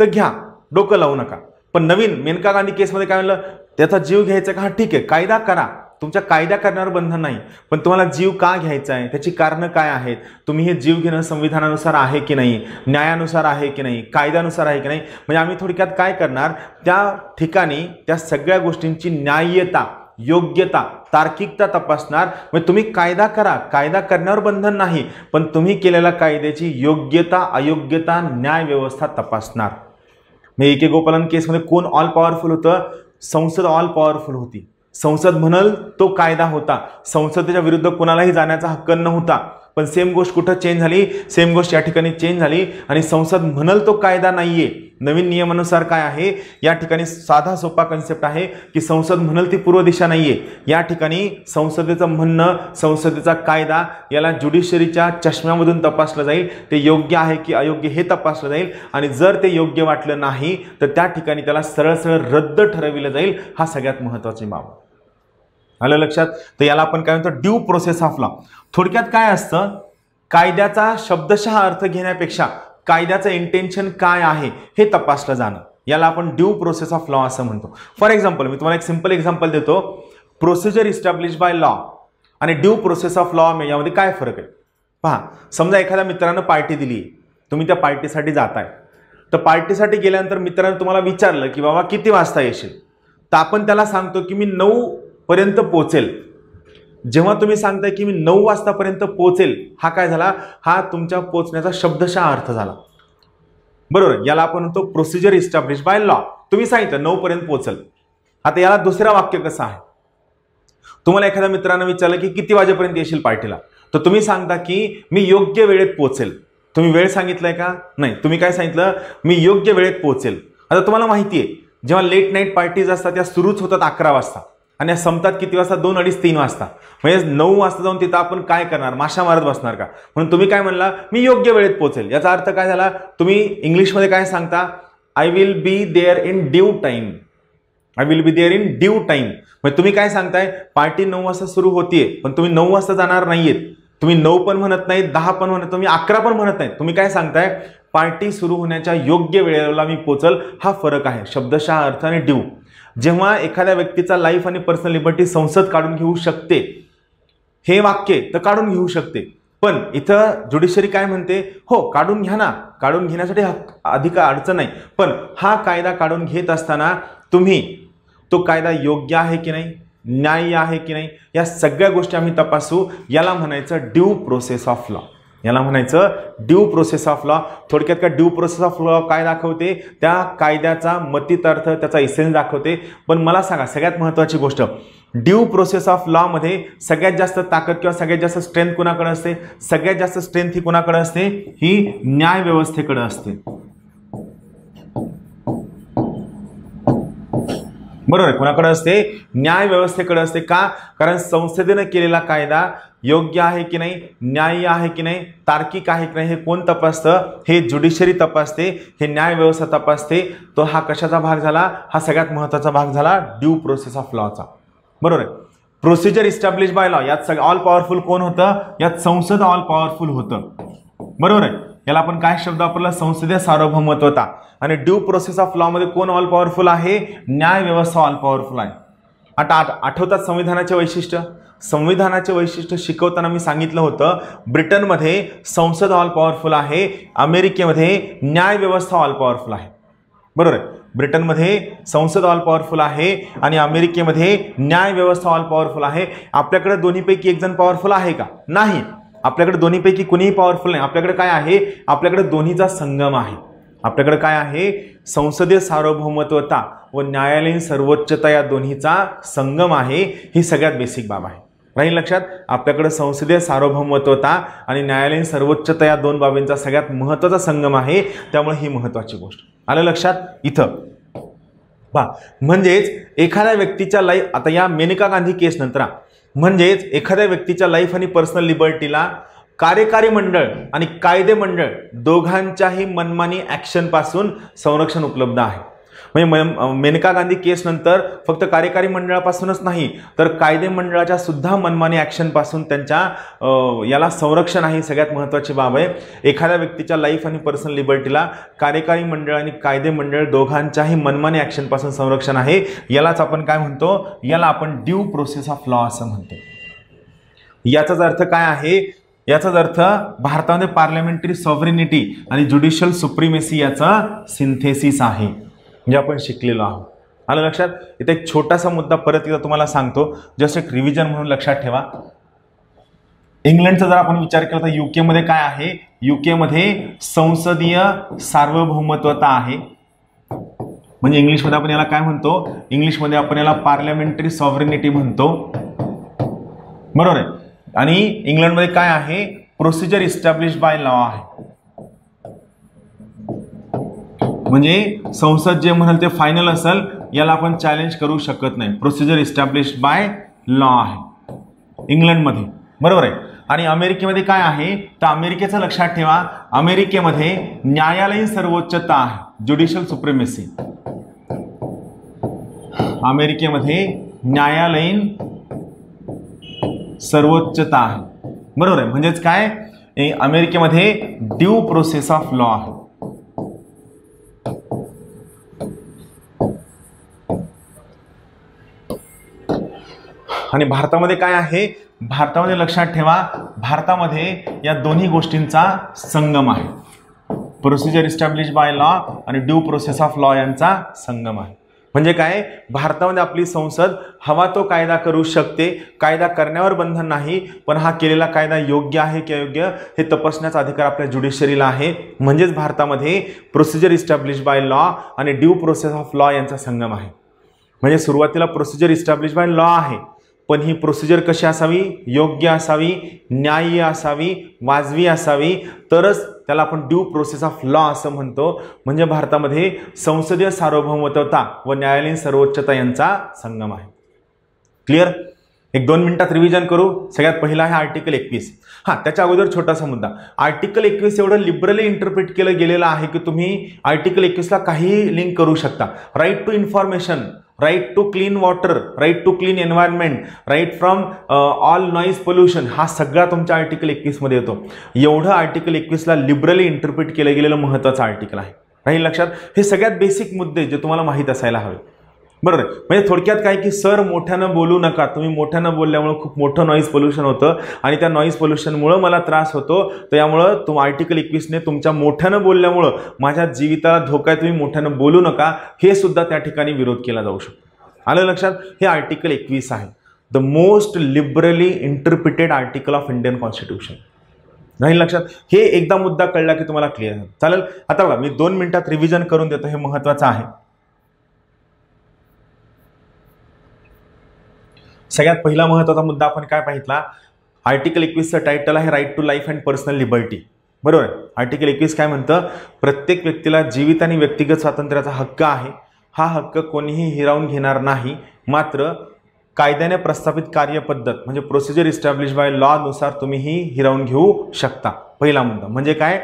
तर घ्या, डोकं लावू नका. पण नवीन मेनका गांधी केसमध्ये काय म्हणलं, त्याचा जीव घ्यायचा का, ठीक आहे कायदा करा, तुमच्या कायदा करण्यावर बंधन नाही, पण तुम्हाला जीव का घ्यायचा आहे, त्याची कारणं काय आहेत, तुम्ही हे जीव घेणं संविधानानुसार आहे की नाही, न्यायानुसार आहे की नाही, कायद्यानुसार आहे की नाही. म्हणजे आम्ही थोडक्यात काय करणार, त्या ठिकाणी त्या सगळ्या गोष्टींची न्याय्यता, योग्यता, तार्किकता तपासणार. म्हणजे तुम्ही कायदा करा, कायदा करण्यावर बंधन नाही, पण तुम्ही केलेल्या कायद्याची योग्यता, अयोग्यता, न्याय व्यवस्था तपासणार. मग ए के गोपालन केसमध्ये कोण ऑल पॉवरफुल होतं, संसद ऑल पॉवरफुल होती. संसद म्हणल तो कायदा होता, संसदेच्या विरुद्ध कोणालाही जाण्याचा हक्क नव्हता. पण सेम गोष्ट कुठं चेंज झाली, सेम गोष्ट या ठिकाणी चेंज झाली आणि संसद म्हणल तो कायदा नाहीये. नवीन नियमानुसार काय आहे, या ठिकाणी साधा सोपा कन्सेप्ट आहे की संसद म्हणल ती पूर्व दिशा नाहीये. या ठिकाणी संसदेचं म्हणणं, संसदेचा कायदा याला ज्युडिशरीच्या चष्म्यामधून तपासलं जाईल, ते योग्य आहे की अयोग्य हे तपासलं जाईल आणि जर ते योग्य वाटलं नाही तर त्या ठिकाणी त्याला सरळ सरळ रद्द ठरविलं जाईल. हा सगळ्यात महत्त्वाची बाब. आलं लक्षात. तर याला आपण काय म्हणतो, ड्यू प्रोसेस ऑफ लॉ. थोडक्यात काय असतं, कायद्याचा शब्दशः अर्थ घेण्यापेक्षा कायद्याचं इंटेन्शन काय आहे हे तपासलं जाणं, याला आपण ड्यू प्रोसेस ऑफ लॉ असं म्हणतो. फॉर एक्झाम्पल मी तुम्हाला एक सिंपल एक्झाम्पल देतो. प्रोसिजर इस्टॅब्लिश बाय लॉ आणि ड्यू प्रोसेस ऑफ लॉ यामध्ये काय फरक आहे पहा. समजा एखाद्या मित्रानं पार्टी दिली, तुम्ही त्या पार्टीसाठी जाताय, तर पार्टीसाठी गेल्यानंतर मित्रानं तुम्हाला विचारलं की बाबा किती वाजता येशील, तर आपण त्याला सांगतो की मी 9 पर्यंत पोहोचेल. जेव्हा तुम्ही सांगताय की मी 9 वाजतापर्यंत पोहोचेल, हा काय झाला, हा तुमच्या पोहोचण्याचा शब्दशः अर्थ झाला. बरोबर, याला आपण म्हणतो प्रोसिजर इस्टॅब्लिश बाय लॉ. तुम्ही सांगितलं 9 पर्यंत पोहोचेल. आता याला दुसरं वाक्य कसं आहे, तुम्हाला एखाद्या मित्रानं विचारलं की किती वाजेपर्यंत येशील पार्टीला, तर तुम्ही सांगता की मी योग्य वेळेत पोहोचेल. तुम्ही वेळ सांगितलाय का, नाही, तुम्ही काय सांगितलं, मी योग्य वेळेत पोहोचेल. आता तुम्हाला माहिती आहे जेव्हा लेट नाईट पार्टीज असतात त्या सुरूच होतात 11 वाजता आणि या संपतात किती वाजता, 2, 2:30, 3 वाजता. म्हणजे 9 वाजता जाऊन तिथं आपण काय करणार, माशा मारत बसणार का. म्हणून तुम्ही काय म्हणला, मी योग्य वेळेत पोहोचेल. याचा अर्थ काय झाला, तुम्ही इंग्लिशमध्ये काय सांगता, I will be there in due time. I will be there in due time. म्हणजे तुम्ही काय सांगताय, पार्टी 9 वाजता सुरू होतीये, पण तुम्ही 9 वाजता जाणार नाहीयेत. तुम्ही 9 पण म्हणत नाही, 10 पण म्हणत, तुम्ही 11 पण म्हणत नाही. तुम्ही काय सांगताय, पार्टी सुरू होण्याच्या योग्य वेळेला मी पोहोचल. हा फरक आहे शब्दशः अर्थ आणि ड्यू. जेव्हा एखाद्या व्यक्तीचा लाईफ आणि पर्सनल लिबर्टी संसद काढून घेऊ शकते, हे वाक्य तर काढून घेऊ शकते, पण इथं ज्युडिशरी काय म्हणते, हो काढून घ्या ना, काढून घेण्यासाठी अधिक अडचण नाही, पण हा कायदा काढून घेत असताना तुम्ही तो कायदा योग्य आहे की नाही, न्याय्य आहे की नाही, या सगळ्या गोष्टी आम्ही तपासू. याला म्हणायचं ड्यू प्रोसेस ऑफ लॉ. याला म्हणायचं ड्यू प्रोसेस ऑफ लॉ. थोडक्यात का ड्यू प्रोसेस ऑफ लॉ काय दाखवते, त्या कायद्याचा मतित अर्थ, त्याचा इसेन्स दाखवते. पण मला सांगा सगळ्यात महत्त्वाची गोष्ट, ड्यू प्रोसेस ऑफ लॉ मध्ये सगळ्यात जास्त ताकद किंवा सगळ्यात जास्त स्ट्रेंथ कुणाकडे असते, सगळ्यात जास्त स्ट्रेंथ ही कुणाकडे असते, ही न्याय व्यवस्थेकडे असते. बरोबर आहे, कुणाकडे असते, न्याय व्यवस्थेकडे असते. का, कारण संसदेने केलेला कायदा योग्य आहे की नाही, न्याय्य आहे की नाही, तार्किक आहे की नाही, हे कोण तपासतं, हे ज्युडिशरी तपासते, हे न्याय व्यवस्था तपासते. तो हा कशाचा भाग झाला, हा सगळ्यात महत्त्वाचा भाग झाला ड्यू प्रोसेस ऑफ लॉचा. बरोबर आहे. प्रोसिजर इस्टॅब्लिश बाय लॉ, यात ऑल पॉवरफुल कोण होतं, यात संसद ऑल पॉवरफुल होतं. बरोबर आहे. याला आपण काय शब्द वापरला, संसदीय सार्वभौमत्वता. आणि ड्यू प्रोसेस ऑफ लॉ मध्ये कोण ऑल पॉवरफुल आहे, न्याय व्यवस्था ऑल पॉवरफुल आहे. आता आठवतात संविधानाचे वैशिष्ट्य. संविधानाचे वैशिष्ट्य शिकवताना मी सांगितलं होतं, ब्रिटनमध्ये संसद ऑल पॉवरफुल आहे, अमेरिकेमध्ये न्याय व्यवस्था ऑल पॉवरफुल आहे. बरोबर आहे. ब्रिटनमध्ये संसद ऑल पॉवरफुल आहे आणि अमेरिकेमध्ये न्याय व्यवस्था ऑल पॉवरफुल आहे. आपल्याकडे दोन्हीपैकी एक जण पॉवरफुल आहे का, नाही. आपल्याकडे दोन्हीपैकी कुणीही पॉवरफुल नाही. आपल्याकडे काय आहे, आपल्याकडे दोन्हीचा संगम आहे. आपल्याकडे काय आहे, संसदीय सार्वभौमत्वता व न्यायालयीन सर्वोच्चता या दोन्हीचा संगम आहे. ही सगळ्यात बेसिक बाब आहे. राहील लक्षात. आपल्याकडे संसदीय सार्वभौमत्वता आणि न्यायालयीन सर्वोच्चता या दोन बाबींचा सगळ्यात महत्त्वाचा संगम आहे. त्यामुळे ही महत्त्वाची गोष्ट आलं लक्षात. इथं म्हणजेच एखाद्या व्यक्तीच्या लाईफ, आता या मेनका गांधी केस नंतर म्हणजेच एखाद्या व्यक्तीच्या लाईफ आणि पर्सनल लिबर्टीला कार्यकारी मंडळ आणि कायदे मंडळ दोघांच्याही मनमानी ॲक्शन पासून संरक्षण उपलब्ध आहे. म्हणजे मेनका गांधी केस नंतर फक्त कार्यकारी मंडळापासूनच नाही तर कायदे मंडळाच्या सुद्धा मनमानी ॲक्शन पासून त्यांच्या याला संरक्षण आहे. सगळ्यात महत्त्वाची बाब आहे. एखाद्या व्यक्तीच्या लाईफ आणि पर्सनल लिबर्टीला कार्यकारी मंडळ आणि कायदे मंडळ दोघांच्याही मनमानी ॲक्शन पासून संरक्षण आहे. यालाच आपण काय म्हणतो, याला आपण ड्यू प्रोसेस ऑफ लॉ असं म्हणतो. याचाच अर्थ काय आहे, याचाच अर्थ भारतामध्ये पार्लमेंटरी सॉव्हरेनिटी आणि ज्युडिशियल सुप्रीमेसी याचा सिंथेसिस आहे, म्हणजे आपण शिकलेलो आहोत. आलं लक्षात. इथे एक छोटासा मुद्दा परत एकदा तुम्हाला सांगतो, जस्ट एक रिव्हिजन म्हणून लक्षात ठेवा. इंग्लंडचा जर आपण विचार केला तर UK मध्ये काय आहे, UK मध्ये संसदीय सार्वभौमत्वता आहे. म्हणजे इंग्लिशमध्ये आपण याला काय म्हणतो, इंग्लिशमध्ये आपण याला पार्लमेंटरी सॉव्हरेनिटी म्हणतो, बरोबर आहे. आणि इंग्लंडमध्ये काय आहे, प्रोसिजर इस्टॅब्लिश बाय लॉ आहे. म्हणजे संसद जे म्हणाल ते फायनल असेल, याला आपण चॅलेंज करू शकत नाही. प्रोसिजर इस्टॅब्लिश बाय लॉ आहे इंग्लंडमध्ये, बरोबर आहे. आणि अमेरिकेमध्ये काय आहे, तर अमेरिकेचं लक्षात ठेवा, अमेरिकेमध्ये न्यायालयीन सर्वोच्चता आहे, ज्युडिशियल सुप्रीमेसी. अमेरिकेमध्ये न्यायालयीन सर्वोच्चता आहे, बरोबर आहे. म्हणजेच काय, अमेरिकेमध्ये ड्यू प्रोसेस ऑफ लॉ आहे. आणि भारतामध्ये काय आहे, भारतामध्ये लक्षात ठेवा, भारतामध्ये या दोन्ही गोष्टींचा संगम आहे. प्रोसिजर इस्टॅब्लिश बाय लॉ आणि ड्यू प्रोसेस ऑफ लॉ यांचा संगम आहे. म्हणजे काय, भारतामध्ये आपली संसद हवा तो कायदा करू शकते, कायदा करण्यावर बंधन नाही, पण हा केलेला कायदा योग्य आहे की अयोग्य हे तपासण्याचा अधिकार आपल्या ज्युडिशरीला आहे. म्हणजेच भारतामध्ये प्रोसिजर इस्टॅब्लिश बाय लॉ आणि ड्यू प्रोसेस ऑफ लॉ यांचा संगम आहे. म्हणजे सुरुवातीला प्रोसिजर इस्टॅब्लिश बाय लॉ आहे, पण ही प्रोसिजर कशी असावी, योग्य असावी, न्याय्य असावी, वाजवी असावी, तरच त्याला आपण ड्यू प्रोसेस ऑफ लॉ असं म्हणतो. म्हणजे भारतामध्ये संसदीय सार्वभौमत्वता व न्यायालयीन सर्वोच्चता यांचा संगम आहे. क्लिअर. एक 2 मिनिटात रिव्हिजन करू. सगळ्यात पहिला आहे आर्टिकल 21. त्याच्या अगोदर छोटासा मुद्दा, आर्टिकल 21 एवढं लिबरली इंटरप्रिट केलं गेलेलं आहे की तुम्ही आर्टिकल 21ला काहीही लिंक करू शकता. Right to information, right to clean water, right to clean environment, right from all noise pollution, हा सगळा तुमच्या आर्टिकल 21 मध्ये येतो. एवढं आर्टिकल 21ला लिबरली इंटरप्रिट केलं गेलेलं महत्त्वाचं आर्टिकल आहे. राहील लक्षात. हे सगळ्यात बेसिक मुद्दे जे तुम्हाला माहीत असायला हवे, बरोबर आहे. म्हणजे थोडक्यात काय की सर मोठ्यानं बोलू नका, तुम्ही मोठ्यानं बोलल्यामुळे खूप मोठं नॉईज पोल्युशन होतं आणि त्या नॉईज पोल्युशनमुळे मला त्रास होतो, तर यामुळं आर्टिकल 21ने तुमच्या मोठ्यानं बोलल्यामुळं माझ्या जीविताला धोका आहे, तुम्ही मोठ्यानं बोलू नका, हे सुद्धा त्या ठिकाणी विरोध केला जाऊ शकतो. आलं लक्षात. हे आर्टिकल 21 आहे, the most liberally interpreted article of Indian constitution. राहील लक्षात. हे एकदा मुद्दा कळला की तुम्हाला क्लिअर आहे. चालेल. आता बघा, मी 2 मिनिटात रिव्हिजन करून देतो, हे महत्त्वाचं आहे. सगळ्यात पहिला महत्त्वाचा मुद्दा आपण काय पाहितला, आर्टिकल 21चं टायटल आहे right to life and personal liberty, बरोबर आहे. आर्टिकल 21 काय म्हणतं, प्रत्येक व्यक्तीला जीवित आणि व्यक्तिगत स्वातंत्र्याचा हक्क आहे. हा हक्क कोणीही हिरावून घेणार नाही, मात्र कायद्याने प्रस्थापित कार्यपद्धत म्हणजे प्रोसिजर इस्टॅब्लिश बाय लॉ नुसार तुम्ही ही हिरावून घेऊ शकता. पहिला मुद्दा म्हणजे काय,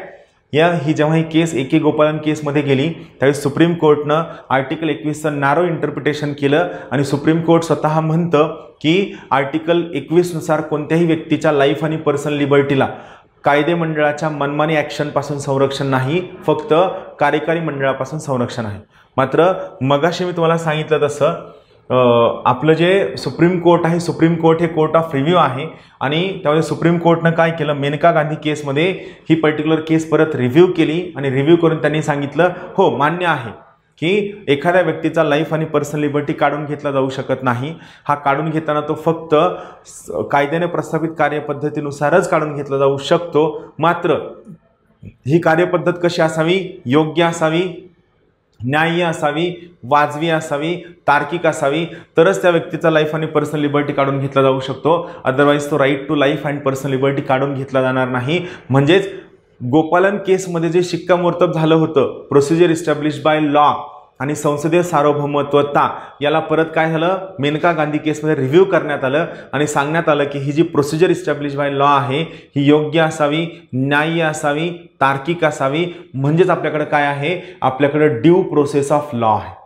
ही जेव्हा ही केस AK गोपालन केसमध्ये गेली त्यावेळी सुप्रीम कोर्टनं आर्टिकल 21चं नॅरो इंटरप्रिटेशन केलं आणि सुप्रीम कोर्ट स्वतः म्हणतं की आर्टिकल 21 नुसार कोणत्याही व्यक्तीच्या लाईफ आणि पर्सनल लिबर्टीला कायदे मंडळाच्या मनमानी ॲक्शनपासून संरक्षण नाही, फक्त कार्यकारी मंडळापासून संरक्षण आहे. मात्र मगाशी मी तुम्हाला सांगितलं तसं आपलं जे सुप्रीम कोर्ट आहे, सुप्रीम कोर्ट हे कोर्ट ऑफ रिव्ह्यू आहे आणि त्यामुळे सुप्रीम कोर्टनं काय केलं, मेनका गांधी केसमध्ये ही पर्टिक्युलर केस परत रिव्ह्यू केली आणि रिव्ह्यू करून त्यांनी सांगितलं हो मान्य आहे की एखाद्या व्यक्तीचा लाईफ आणि पर्सनल लिबर्टी काढून घेतला जाऊ शकत नाही. हा काढून घेताना तो फक्त कायद्याने प्रस्थापित कार्यपद्धतीनुसारच काढून घेतला जाऊ शकतो. मात्र ही कार्यपद्धत कशी असावी, योग्य असावी, न्याय्य असावी, वाजवी असावी, तार्किक असावी, तरच त्या व्यक्तीचा लाईफ आणि पर्सनल लिबर्टी काढून घेतला जाऊ शकतो. अदरवाईज तो right to life and personal liberty काढून घेतला जाणार नाही. म्हणजेच गोपालन केसमध्ये जे शिक्कामोर्तब झालं होतं प्रोसिजर इस्टॅब्लिश बाय लॉ आणि संसदीय सार्वभौमत्वता याला परत काय झालं, मेनका गांधी केसमध्ये रिव्ह्यू करण्यात आलं आणि सांगण्यात आलं की ही जी प्रोसिजर इस्टॅब्लिश बाय लॉ आहे ही योग्य असावी, न्याय्य असावी, तार्किक असावी. म्हणजेच आपल्याकडे काय आहे, आपल्याकडे ड्यू प्रोसेस ऑफ लॉ आहे.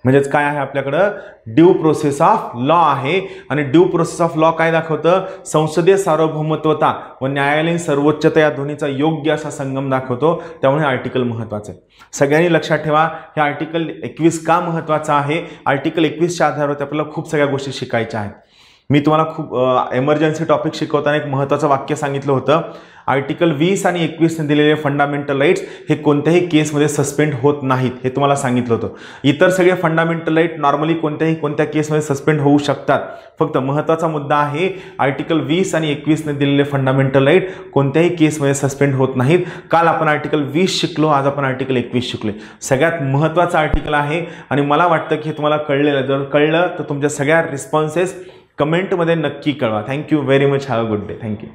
म्हणजेच काय आहे, आपल्याकडं ड्यू प्रोसेस ऑफ लॉ आहे. आणि ड्यू प्रोसेस ऑफ लॉ काय दाखवतं, संसदीय सार्वभौमत्वता व न्यायालयीन सर्वोच्चता या दोन्हीचा योग्य असा संगम दाखवतो. त्यामुळे आर्टिकल महत्त्वाचं आहे. सगळ्यांनी लक्षात ठेवा, हे आर्टिकल 21 का महत्त्वाचं आहे. आर्टिकल 21च्या आधारावर आपल्याला खूप सगळ्या गोष्टी शिकायच्या आहेत. मी तुम्हाला खूप एमर्जन्सी टॉपिक शिकवताना एक महत्त्वाचं वाक्य सांगितलं होतं, आर्टिकल 20 आणि 21 ने दिलेले फंडामेंटल राईट्स हे कोणत्याही केसमध्ये सस्पेंड होत नाहीत, हे तुम्हाला सांगितलं होतं. इतर सगळे फंडामेंटल राईट नॉर्मली कोणत्या केसमध्ये सस्पेंड होऊ शकतात. फक्त महत्त्वाचा मुद्दा आहे, आर्टिकल 20 आणि 21 ने दिलेले फंडामेंटल राईट कोणत्याही केसमध्ये सस्पेंड होत नाहीत. काल आपण आर्टिकल 20 शिकलो, आज आपण आर्टिकल 21 शिकले. सगळ्यात महत्त्वाचं आर्टिकल आहे आणि मला वाटतं की हे तुम्हाला कळलेलं. जर कळलं तर तुमच्या सगळ्या रिस्पॉन्सेस कमेंटमध्ये नक्की कळवा. Thank you very much. Have a good day. Thank you.